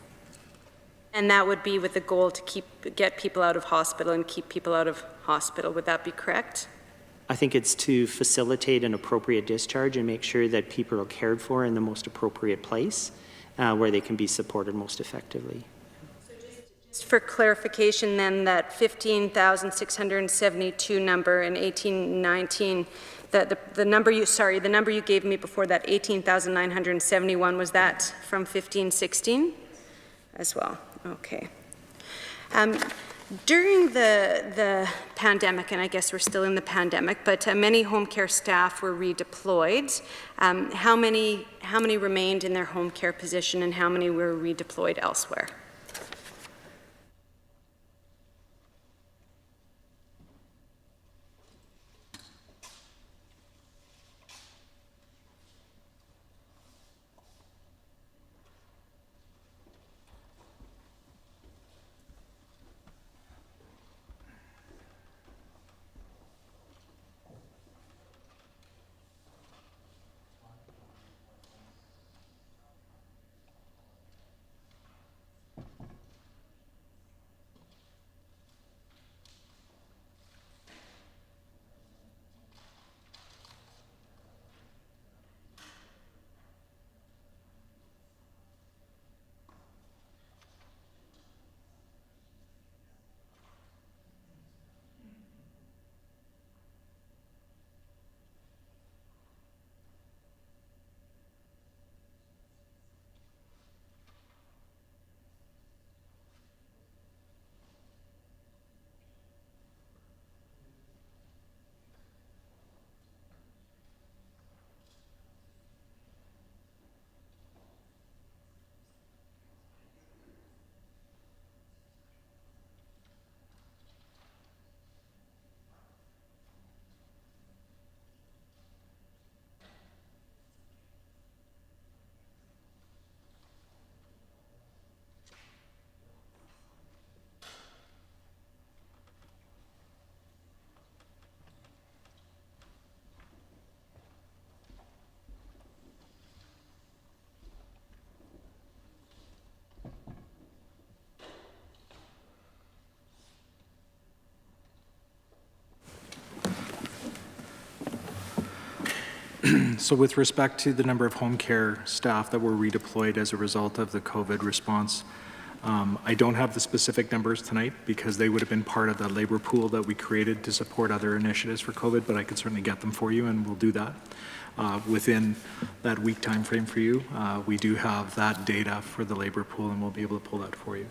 And that would be with the goal to get people out of hospital and keep people out of hospital. Would that be correct? I think it's to facilitate an appropriate discharge and make sure that people are cared for in the most appropriate place where they can be supported most effectively. Just for clarification then, that 15,672 number in 1819, the number you gave me before that, 18,971, was that from 1516 as well? Okay. During the pandemic, and I guess we're still in the pandemic, but many home care staff were redeployed. How many remained in their home care position, and how many were redeployed elsewhere? So with respect to the number of home care staff that were redeployed as a result of the COVID response, I don't have the specific numbers tonight because they would have been part of the labor pool that we created to support other initiatives for COVID, but I could certainly get them for you and we'll do that. Within that week time frame for you, we do have that data for the labor pool and we'll be able to pull that for you.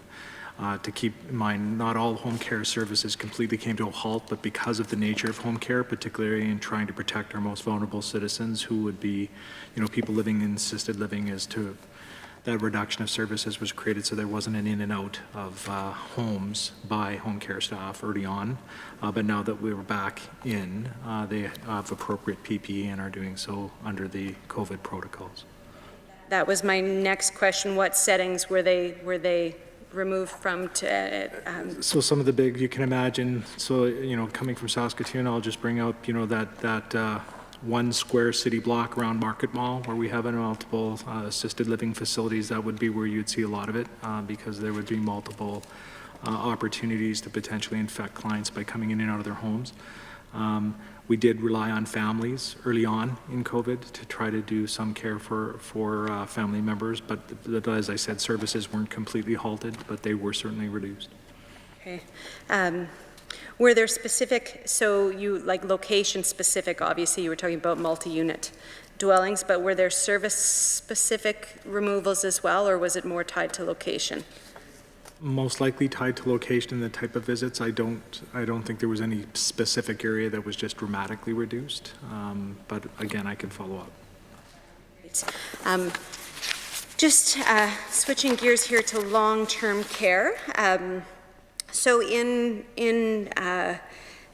To keep in mind, not all home care services completely came to a halt, but because of the nature of home care, particularly in trying to protect our most vulnerable citizens who would be, people living in assisted living, that reduction of services was created so there wasn't an in and out of homes by home care staff early on. But now that we were back in, they have appropriate PPE and are doing so under the COVID protocols. That was my next question. What settings were they removed from? So some of the big, you can imagine, so, coming from Saskatoon, I'll just bring up, that one square city block around Market Mall where we have multiple assisted living facilities. That would be where you'd see a lot of it because there would be multiple opportunities to potentially infect clients by coming in and out of their homes. We did rely on families early on in COVID to try to do some care for family members, but as I said, services weren't completely halted, but they were certainly reduced. Okay. Were there specific, so you, like location specific, obviously you were talking about multi-unit dwellings, but were there service specific removals as well, or was it more tied to location? Most likely tied to location and the type of visits. I don't think there was any specific area that was just dramatically reduced. But again, I can follow up. Just switching gears here to long-term care. So in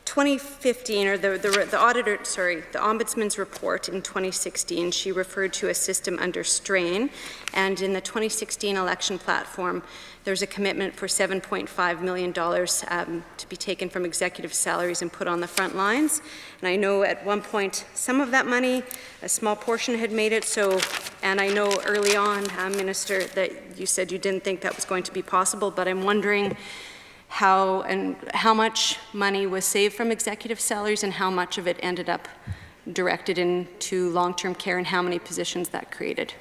2015, or the auditor, sorry, the ombudsman's report in 2016, she referred to a system under strain, and in the 2016 election platform, there's a commitment for $7.5 million to be taken from executive salaries and put on the front lines. And I know at one point, some of that money, a small portion had made it, so, and I know early on, Minister, that you said you didn't think that was going to be possible, but I'm wondering how much money was saved from executive salaries and how much of it ended up directed into long-term care and how many positions that created.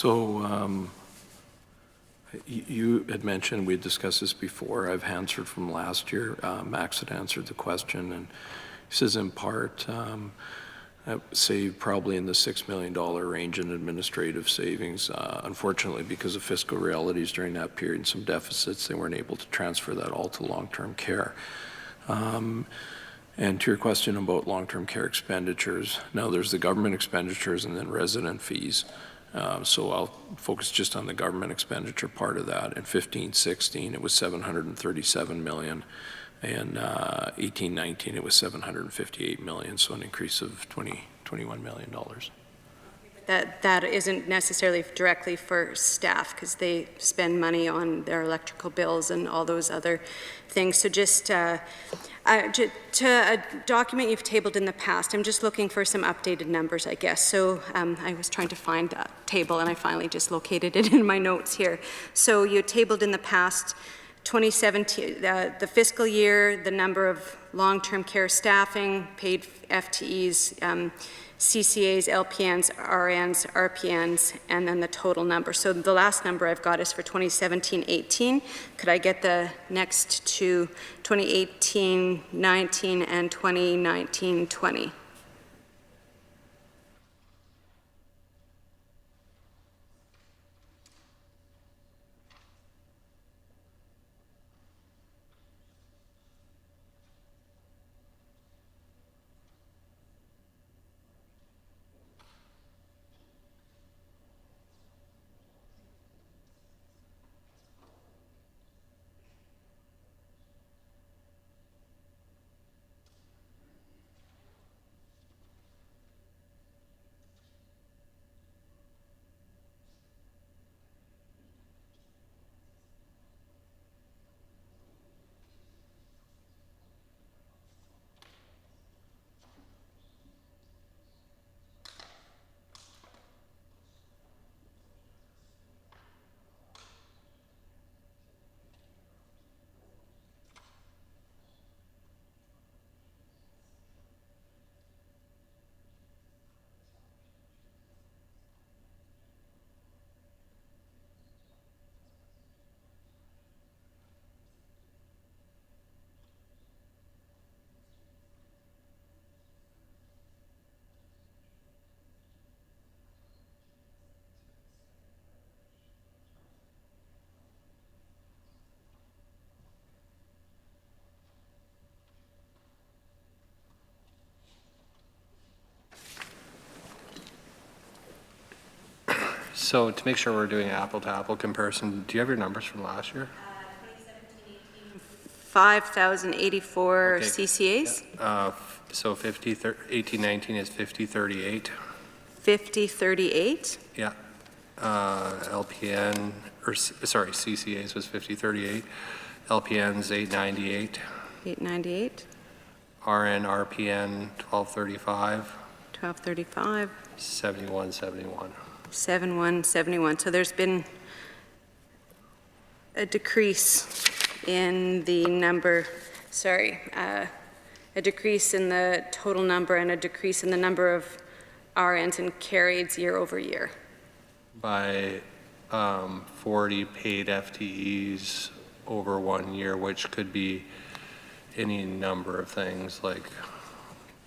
So you had mentioned, we had discussed this before, I've answered from last year, Max had answered the question, and he says in part, I would say probably in the $6 million range in administrative savings. Unfortunately, because of fiscal realities during that period and some deficits, they weren't able to transfer that all to long-term care. And to your question about long-term care expenditures, now there's the government expenditures and then resident fees. So I'll focus just on the government expenditure part of that. In 15-16, it was $737 million. In 18-19, it was $758 million, so an increase of $21 million. That isn't necessarily directly for staff, because they spend money on their electrical bills and all those other things. So just to a document you've tabled in the past, I'm just looking for some updated numbers, I guess. So I was trying to find that table, and I finally just located it in my notes here. So you tabled in the past 2017, the fiscal year, the number of long-term care staffing, paid FTEs, CCAs, LPNs, RNs, RPNs, and then the total number. So the last number I've got is for 2017-18. Could I get the next to 2018-19 and 2019-20? So to make sure we're doing apple-to-apple comparison, do you have your numbers from last year? 5,084 Okay. CCAs? So 18-19 is 50-38. 50-38? Yeah. LPN, or sorry, CCAs was 50-38. LPN's 898. 898, RN, RPN 1235. 1235, 7171. 7171. So there's been a decrease in the number, a decrease in the total number and a decrease in the number of RNs and care aides year over year. By 40 paid FTEs over 1 year, which could be any number of things like,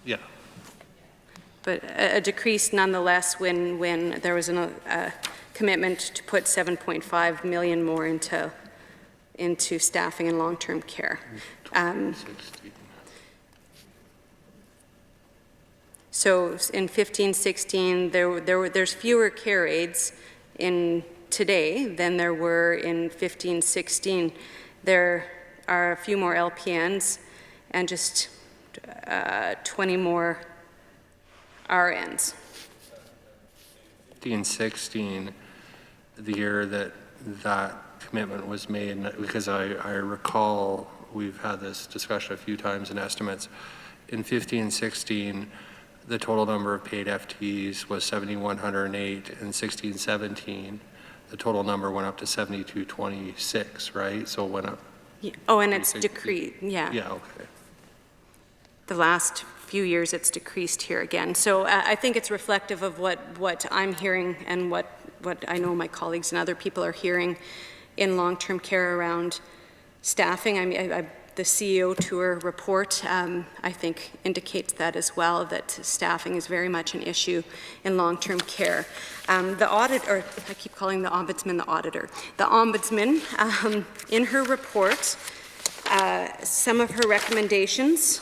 yeah. But a decrease nonetheless when there was a commitment to put 7.5 million more into staffing and long-term care. So in 15-16, there's fewer care aides in today than there were in 15-16. There are a few more LPNs and just 20 more RNs. 15-16, the year that commitment was made, because I recall we've had this discussion a few times in estimates. In 15-16, the total number of paid FTEs was 7,108. In 16-17, the total number went up to 7,226, right? So it went up. Yeah. Oh, and it's 360. decreased, yeah. Yeah, okay. the last few years it's decreased here again. So I think it's reflective of what I'm hearing and what I know my colleagues and other people are hearing in long-term care around staffing. I mean, the CEO tour report, I think, indicates that as well, that staffing is very much an issue in long-term care. The audit, or I keep calling the ombudsman the auditor. The ombudsman, in her report, some of her recommendations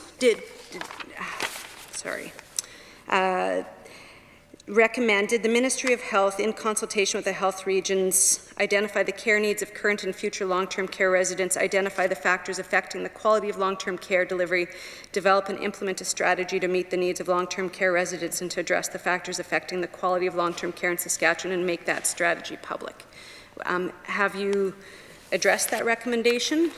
recommended the Ministry of Health, in consultation with the health regions, identify the care needs of current and future long-term care residents, identify the factors affecting the quality of long-term care delivery, develop and implement a strategy to meet the needs of long-term care residents and to address the factors affecting the quality of long-term care in Saskatchewan and make that strategy public. Have you addressed that recommendation?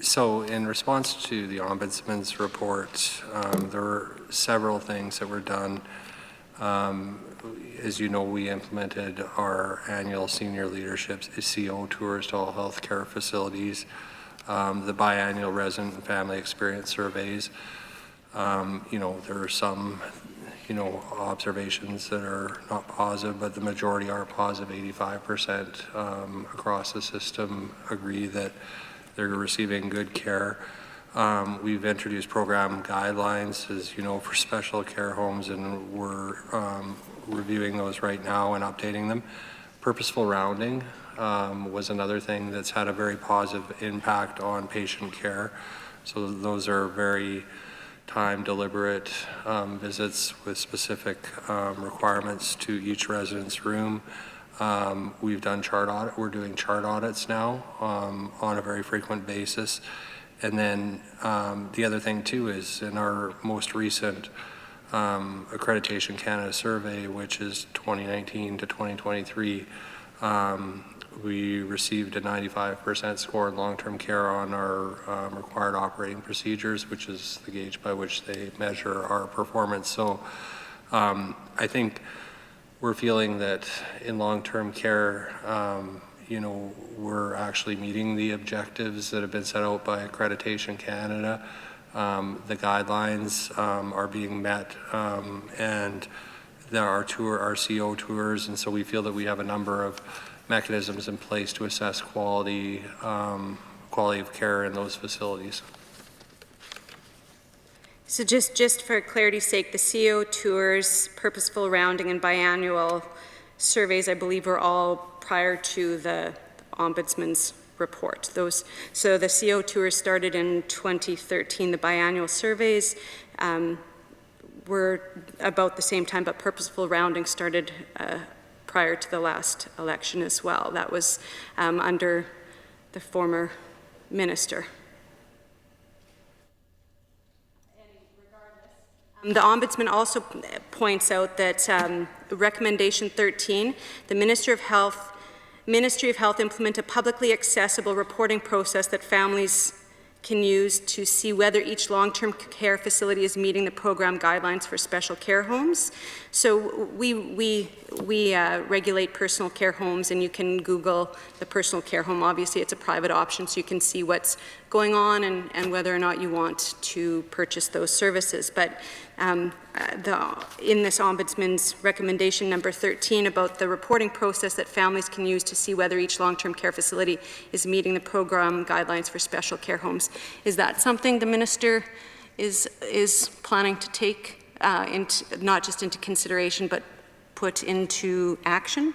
So in response to the Ombudsman's report, there were several things that were done. As you know, we implemented our annual senior leadership CO tours to all healthcare facilities, the biannual resident and family experience surveys. There are some, observations that are not positive, but the majority are positive. 85% across the system agree that they're receiving good care. We've introduced program guidelines, as you know, for special care homes, and we're reviewing those right now and updating them. Purposeful rounding was another thing that's had a very positive impact on patient care. So those are very time deliberate visits with specific requirements to each resident's room. We've done we're doing chart audits now on a very frequent basis. And then the other thing too is in our most recent Accreditation Canada survey, which is 2019 to 2023, we received a 95% score in long-term care on our required operating procedures, which is the gauge by which they measure our performance. So I think we're feeling that in long-term care, we're actually meeting the objectives that have been set out by Accreditation Canada. The guidelines are being met, and there are our CO tours, and so we feel that we have a number of mechanisms in place to assess quality of care in those facilities. So just for clarity's sake, the CO tours, purposeful rounding, and biannual surveys, I believe, were all prior to the Ombudsman's report. So the CO tours started in 2013. The biannual surveys were about the same time, but purposeful rounding started prior to the last election as well. That was under the former minister. The Ombudsman also points out that recommendation 13, the Ministry of Health implement a publicly accessible reporting process that families can use to see whether each long-term care facility is meeting the program guidelines for special care homes. So we regulate personal care homes, and you can Google the personal care home. Obviously, it's a private option, so you can see what's going on and whether or not you want to purchase those services. But in this Ombudsman's recommendation number 13 about the reporting process that families can use to see whether each long-term care facility is meeting the program guidelines for special care homes, is that something the minister is planning to take not just into consideration but put into action?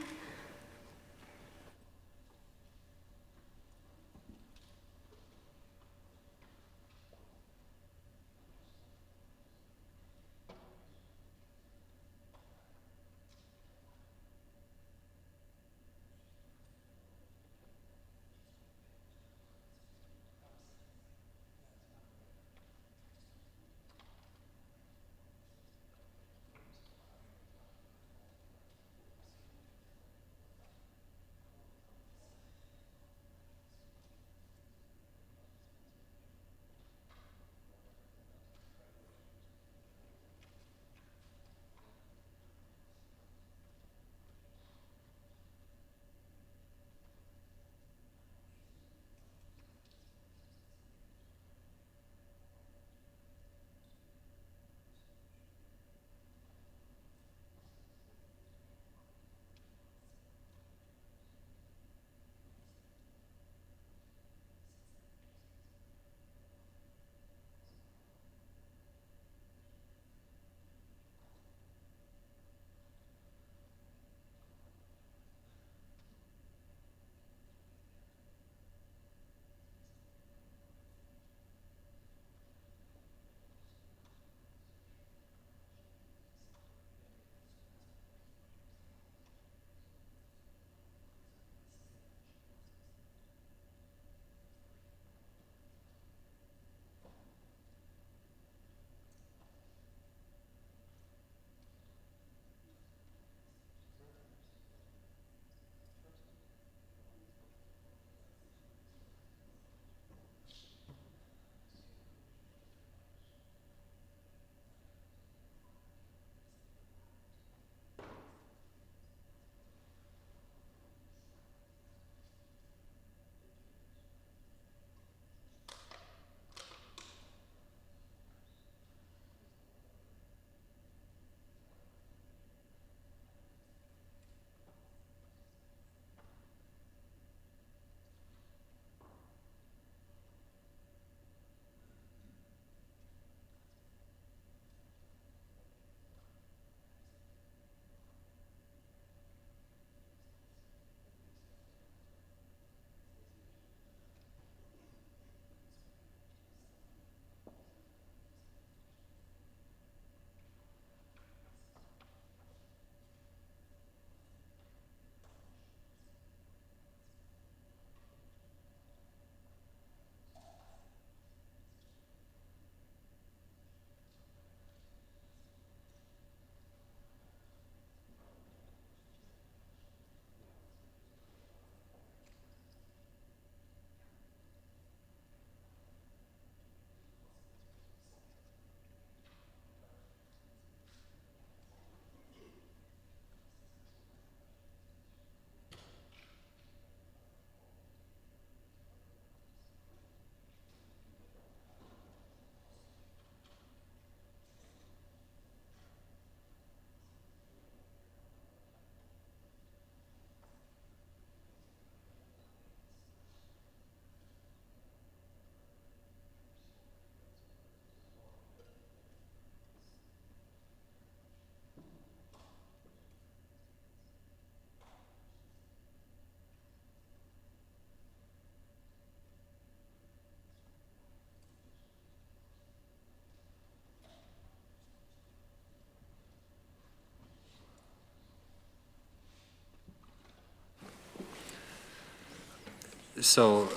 So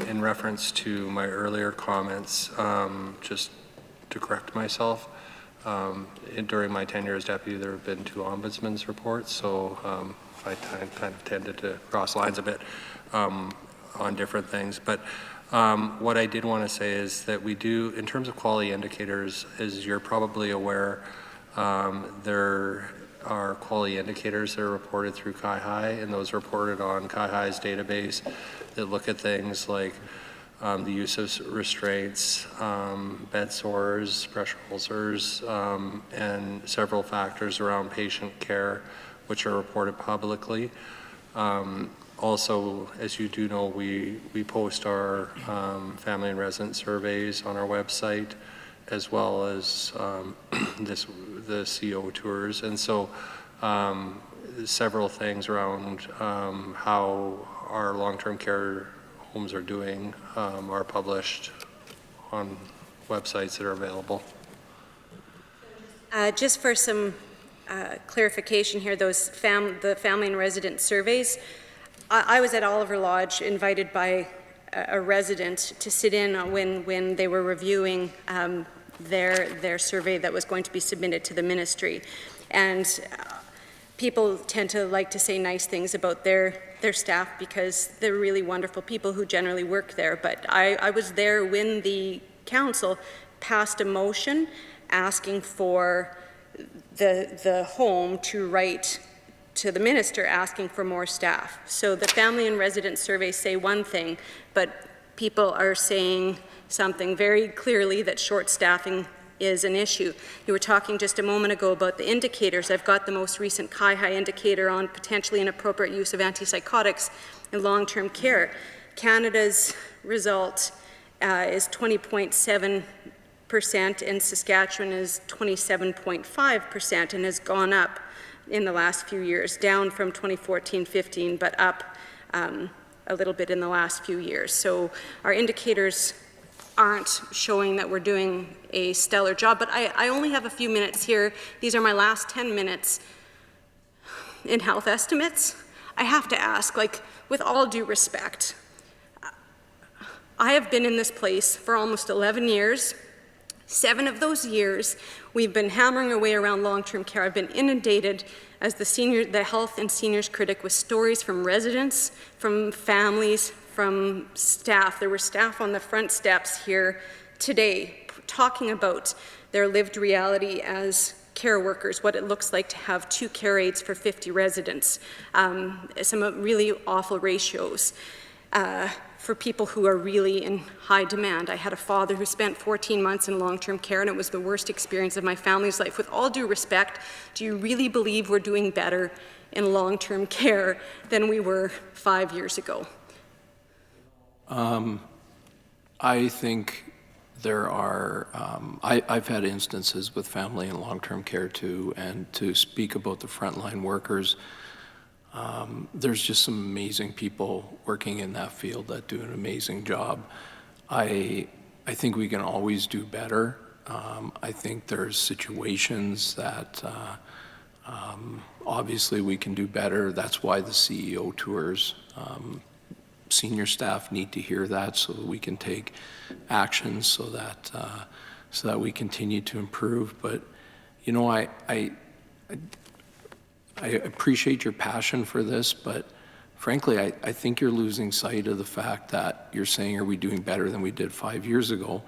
in reference to my earlier comments, just to correct myself, During my tenure as deputy, there have been 2 ombudsman's reports, so I kind of tended to cross lines a bit on different things. But what I did want to say is that we do, in terms of quality indicators, as you're probably aware, there are quality indicators that are reported through CIHI, and those are reported on CIHI's database that look at things like the use of restraints, bed sores, pressure ulcers, and several factors around patient care, which are reported publicly. Also, as you do know, we post our family and resident surveys on our website, as well as the CO tours. And so several things around how our long-term care homes are doing are published on websites that are available. Just for some clarification here, those the family and resident surveys, I was at Oliver Lodge invited by a resident to sit in when they were reviewing their survey that was going to be submitted to the ministry. And people tend to like to say nice things about their staff because they're really wonderful people who generally work there. But I was there when the council passed a motion asking for the home to write to the minister asking for more staff. So the family and resident surveys say one thing, but people are saying something very clearly that short staffing is an issue. You were talking just a moment ago about the indicators. I've got the most recent CIHI indicator on potentially inappropriate use of antipsychotics in long-term care. Canada's result is 20.7% and Saskatchewan is 27.5% and has gone up in the last few years, down from 2014-15, but up a little bit in the last few years. So our indicators aren't showing that we're doing a stellar job, but I only have a few minutes here. These are my last 10 minutes in health estimates. I have to ask, like, with all due respect, I have been in this place for almost 11 years. 7 of those years, we've been hammering away around long-term care. I've been inundated as the health and seniors critic with stories from residents, from families, from staff. There were staff on the front steps here today talking about their lived reality as care workers, what it looks like to have 2 care aides for 50 residents, some really awful ratios. For people who are really in high demand. I had a father who spent 14 months in long-term care and it was the worst experience of my family's life. With all due respect, do you really believe we're doing better in long-term care than we were 5 years ago? I think there are, I've had instances with family and long-term care too, and to speak about the frontline workers, there's just some amazing people working in that field that do an amazing job. I think we can always do better. I think there's situations that obviously we can do better. That's why the CEO tours. Senior staff need to hear that so that we can take actions so that we continue to improve. But you know, I appreciate your passion for this, but frankly, I think you're losing sight of the fact that you're saying, are we doing better than we did 5 years ago?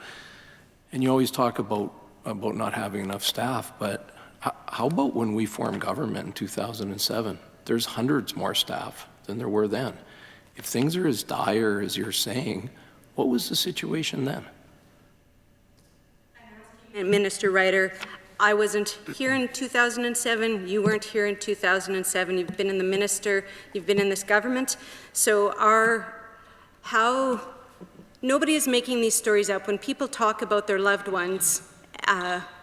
And you always talk about not having enough staff, but how about when we formed government in 2007? There's hundreds more staff than there were then. If things are as dire as you're saying, what was the situation then? Minister Ryder, I wasn't here in 2007, you weren't here in 2007, you've been in the minister, you've been in this government, so nobody is making these stories up. When people talk about their loved ones,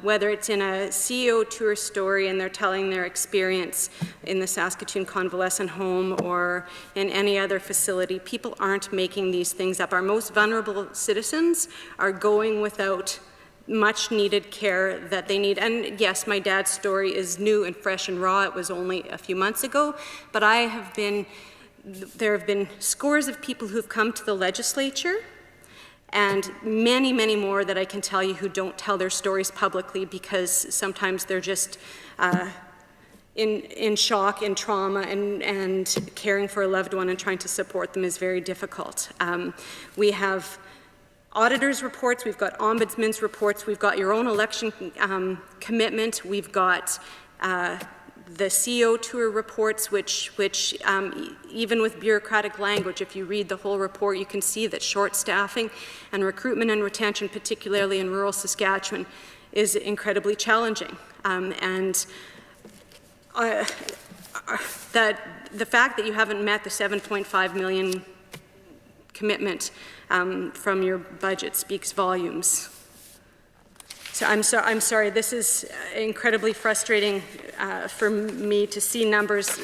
whether it's in a CEO tour story and they're telling their experience in the Saskatoon Convalescent Home or in any other facility, people aren't making these things up. Our most vulnerable citizens are going without much needed care that they need. And yes, my dad's story is new and fresh and raw. It was only a few months ago, but there have been scores of people who've come to the legislature and many, many more that I can tell you who don't tell their stories publicly because sometimes they're just in shock, in trauma, and caring for a loved one and trying to support them is very difficult. We have auditors' reports, we've got ombudsman's reports, we've got your own election commitment, we've got the CEO tour reports, which even with bureaucratic language, if you read the whole report, you can see that short staffing and recruitment and retention, particularly in rural Saskatchewan, is incredibly challenging. That the fact that you haven't met the 7.5 million commitment from your budget speaks volumes. So I'm sorry, this is incredibly frustrating for me to see numbers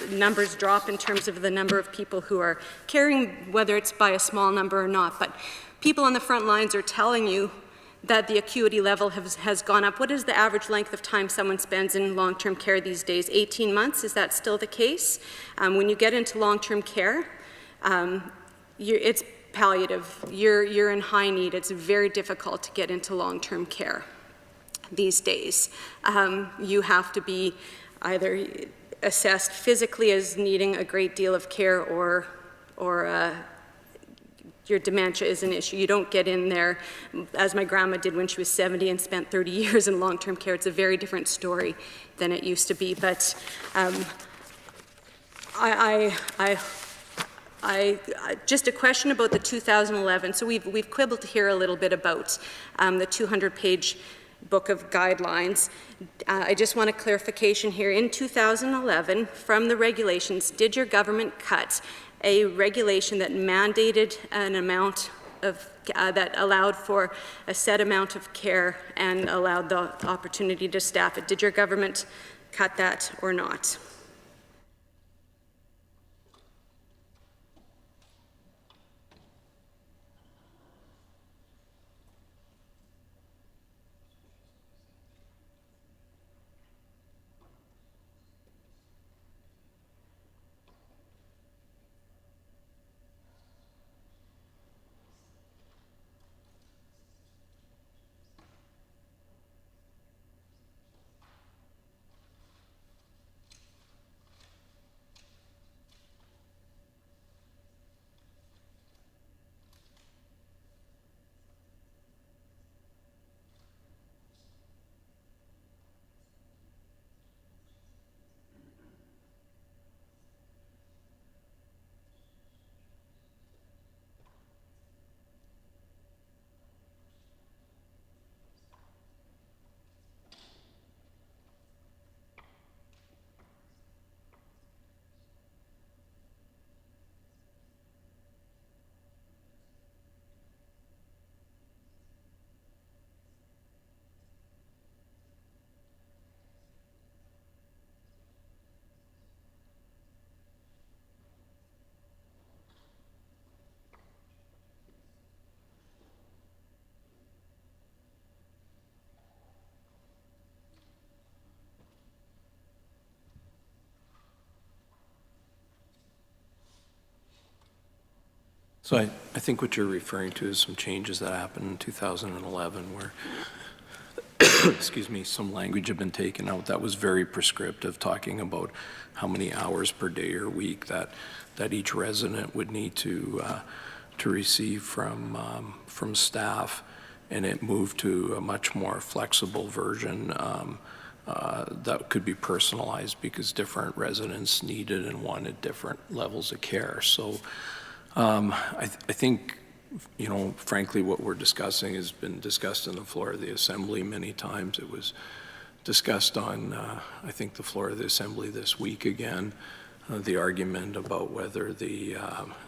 drop in terms of the number of people who are caring, whether it's by a small number or not. But people on the front lines are telling you that the acuity level has gone up. What is the average length of time someone spends in long-term care these days? 18 months, is that still the case? When you get into long-term care, it's palliative. You're in high need. It's very difficult to get into long-term care these days. You have to be either assessed physically as needing a great deal of care or your dementia is an issue. You don't get in there, as my grandma did when she was 70 and spent 30 years in long-term care. It's a very different story than it used to be. But just a question about the 2011. So we've quibbled here a little bit about the 200-page book of guidelines. I just want a clarification here. In 2011, from the regulations, did your government cut a regulation that mandated an amount of, that allowed for a set amount of care and allowed the opportunity to staff it? Did your government cut that or not? So I think what you're referring to is some changes that happened in 2011 where, excuse me, some language had been taken out that was very prescriptive, talking about how many hours per day or week that each resident would need to receive from staff, and it moved to a much more flexible version that could be personalized because different residents needed and wanted different levels of care. So I think, you know, frankly, what we're discussing has been discussed on the floor of the Assembly many times. It was discussed on, I think, the floor of the Assembly this week again, the argument about whether the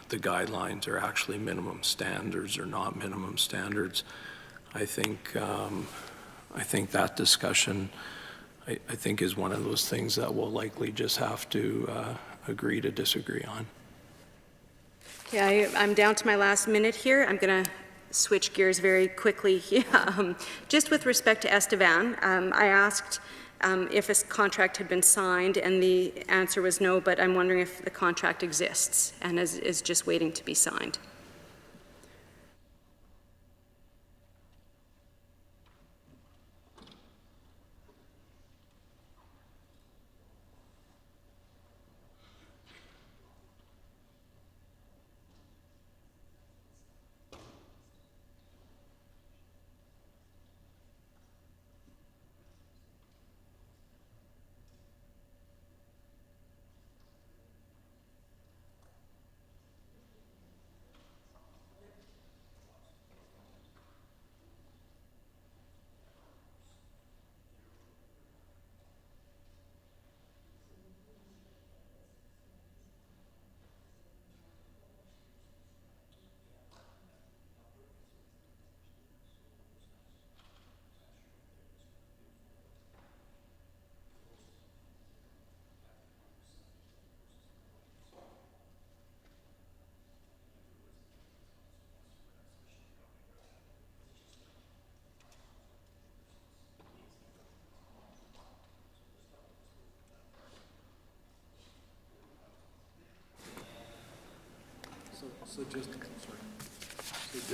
guidelines are actually minimum standards or not minimum standards. I think that discussion, I think, is one of those things that we'll likely just have to agree to disagree on. Okay, I'm down to my last minute here. I'm going to switch gears very quickly. Just with respect to Estevan, I asked if a contract had been signed, and the answer was no, but I'm wondering if the contract exists and is just waiting to be signed.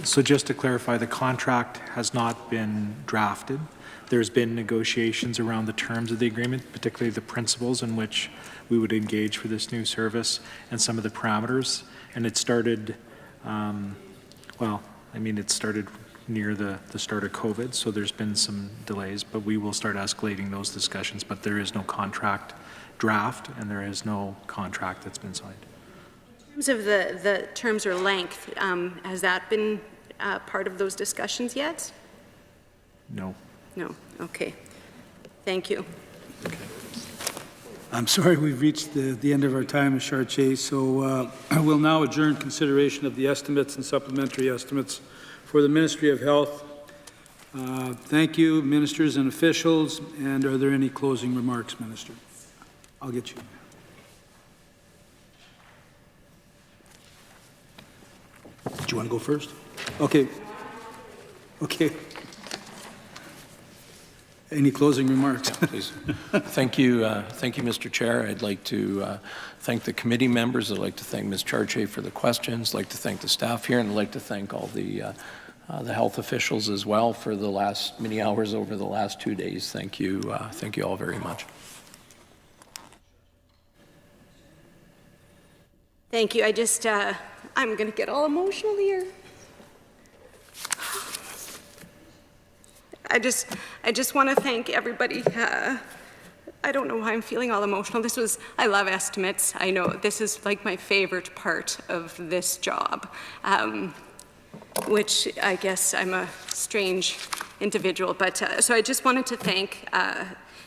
So just to clarify, the contract has not been drafted. There's been negotiations around the terms of the agreement, particularly the principles in which we would engage for this new service and some of the parameters. And it started, it started near the start of COVID, so there's been some delays, but we will start escalating those discussions. But there is no contract draft and there is no contract that's been signed. In terms of the terms or length, has that been part of those discussions yet? No. No, okay. Thank you. I'm sorry we've reached the end of our time, Ms. Chartier, so we'll now adjourn consideration of the estimates and supplementary estimates for the Ministry of Health. Thank you, ministers and officials, and are there any closing remarks, Minister? I'll get you. Do you want to go first? Okay. Okay. Any closing remarks? Please. Thank you, Mr. Chair. I'd like to thank the committee members. I'd like to thank Ms. Chartier for the questions. I'd like to thank the staff here, and I'd like to thank all the health officials as well for the last many hours over the last 2 days. Thank you all very much. Thank you. I'm going to get all emotional here. I just want to thank everybody. I don't know why I'm feeling all emotional. I love estimates. I know this is like my favorite part of this job, which I guess I'm a strange individual. But so I just wanted to thank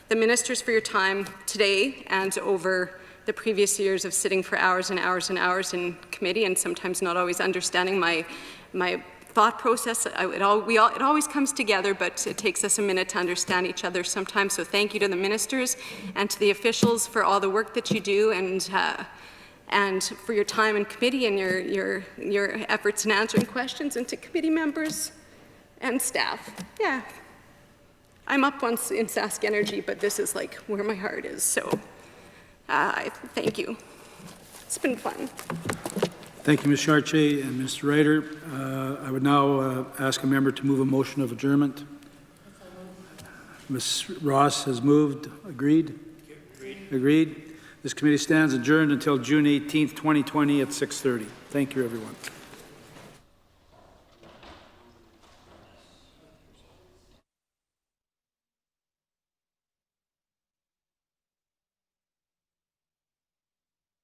the ministers for your time today and over the previous years of sitting for hours and hours and hours in committee and sometimes not always understanding my thought process. It always comes together, but it takes us a minute to understand each other sometimes. So thank you to the ministers and to the officials for all the work that you do and for your time in committee and your efforts in answering questions, and to committee members and staff. Yeah, I'm up once in Sask Energy, but this is like where my heart is. So thank you. It's been fun. Thank you, Ms. Chartier and Mr. Ryder. I would now ask a member to move a motion of adjournment. Ms. Ross has moved. Agreed? Agreed. This committee stands adjourned until June 18th, 2020 at 6:30. Thank you, everyone.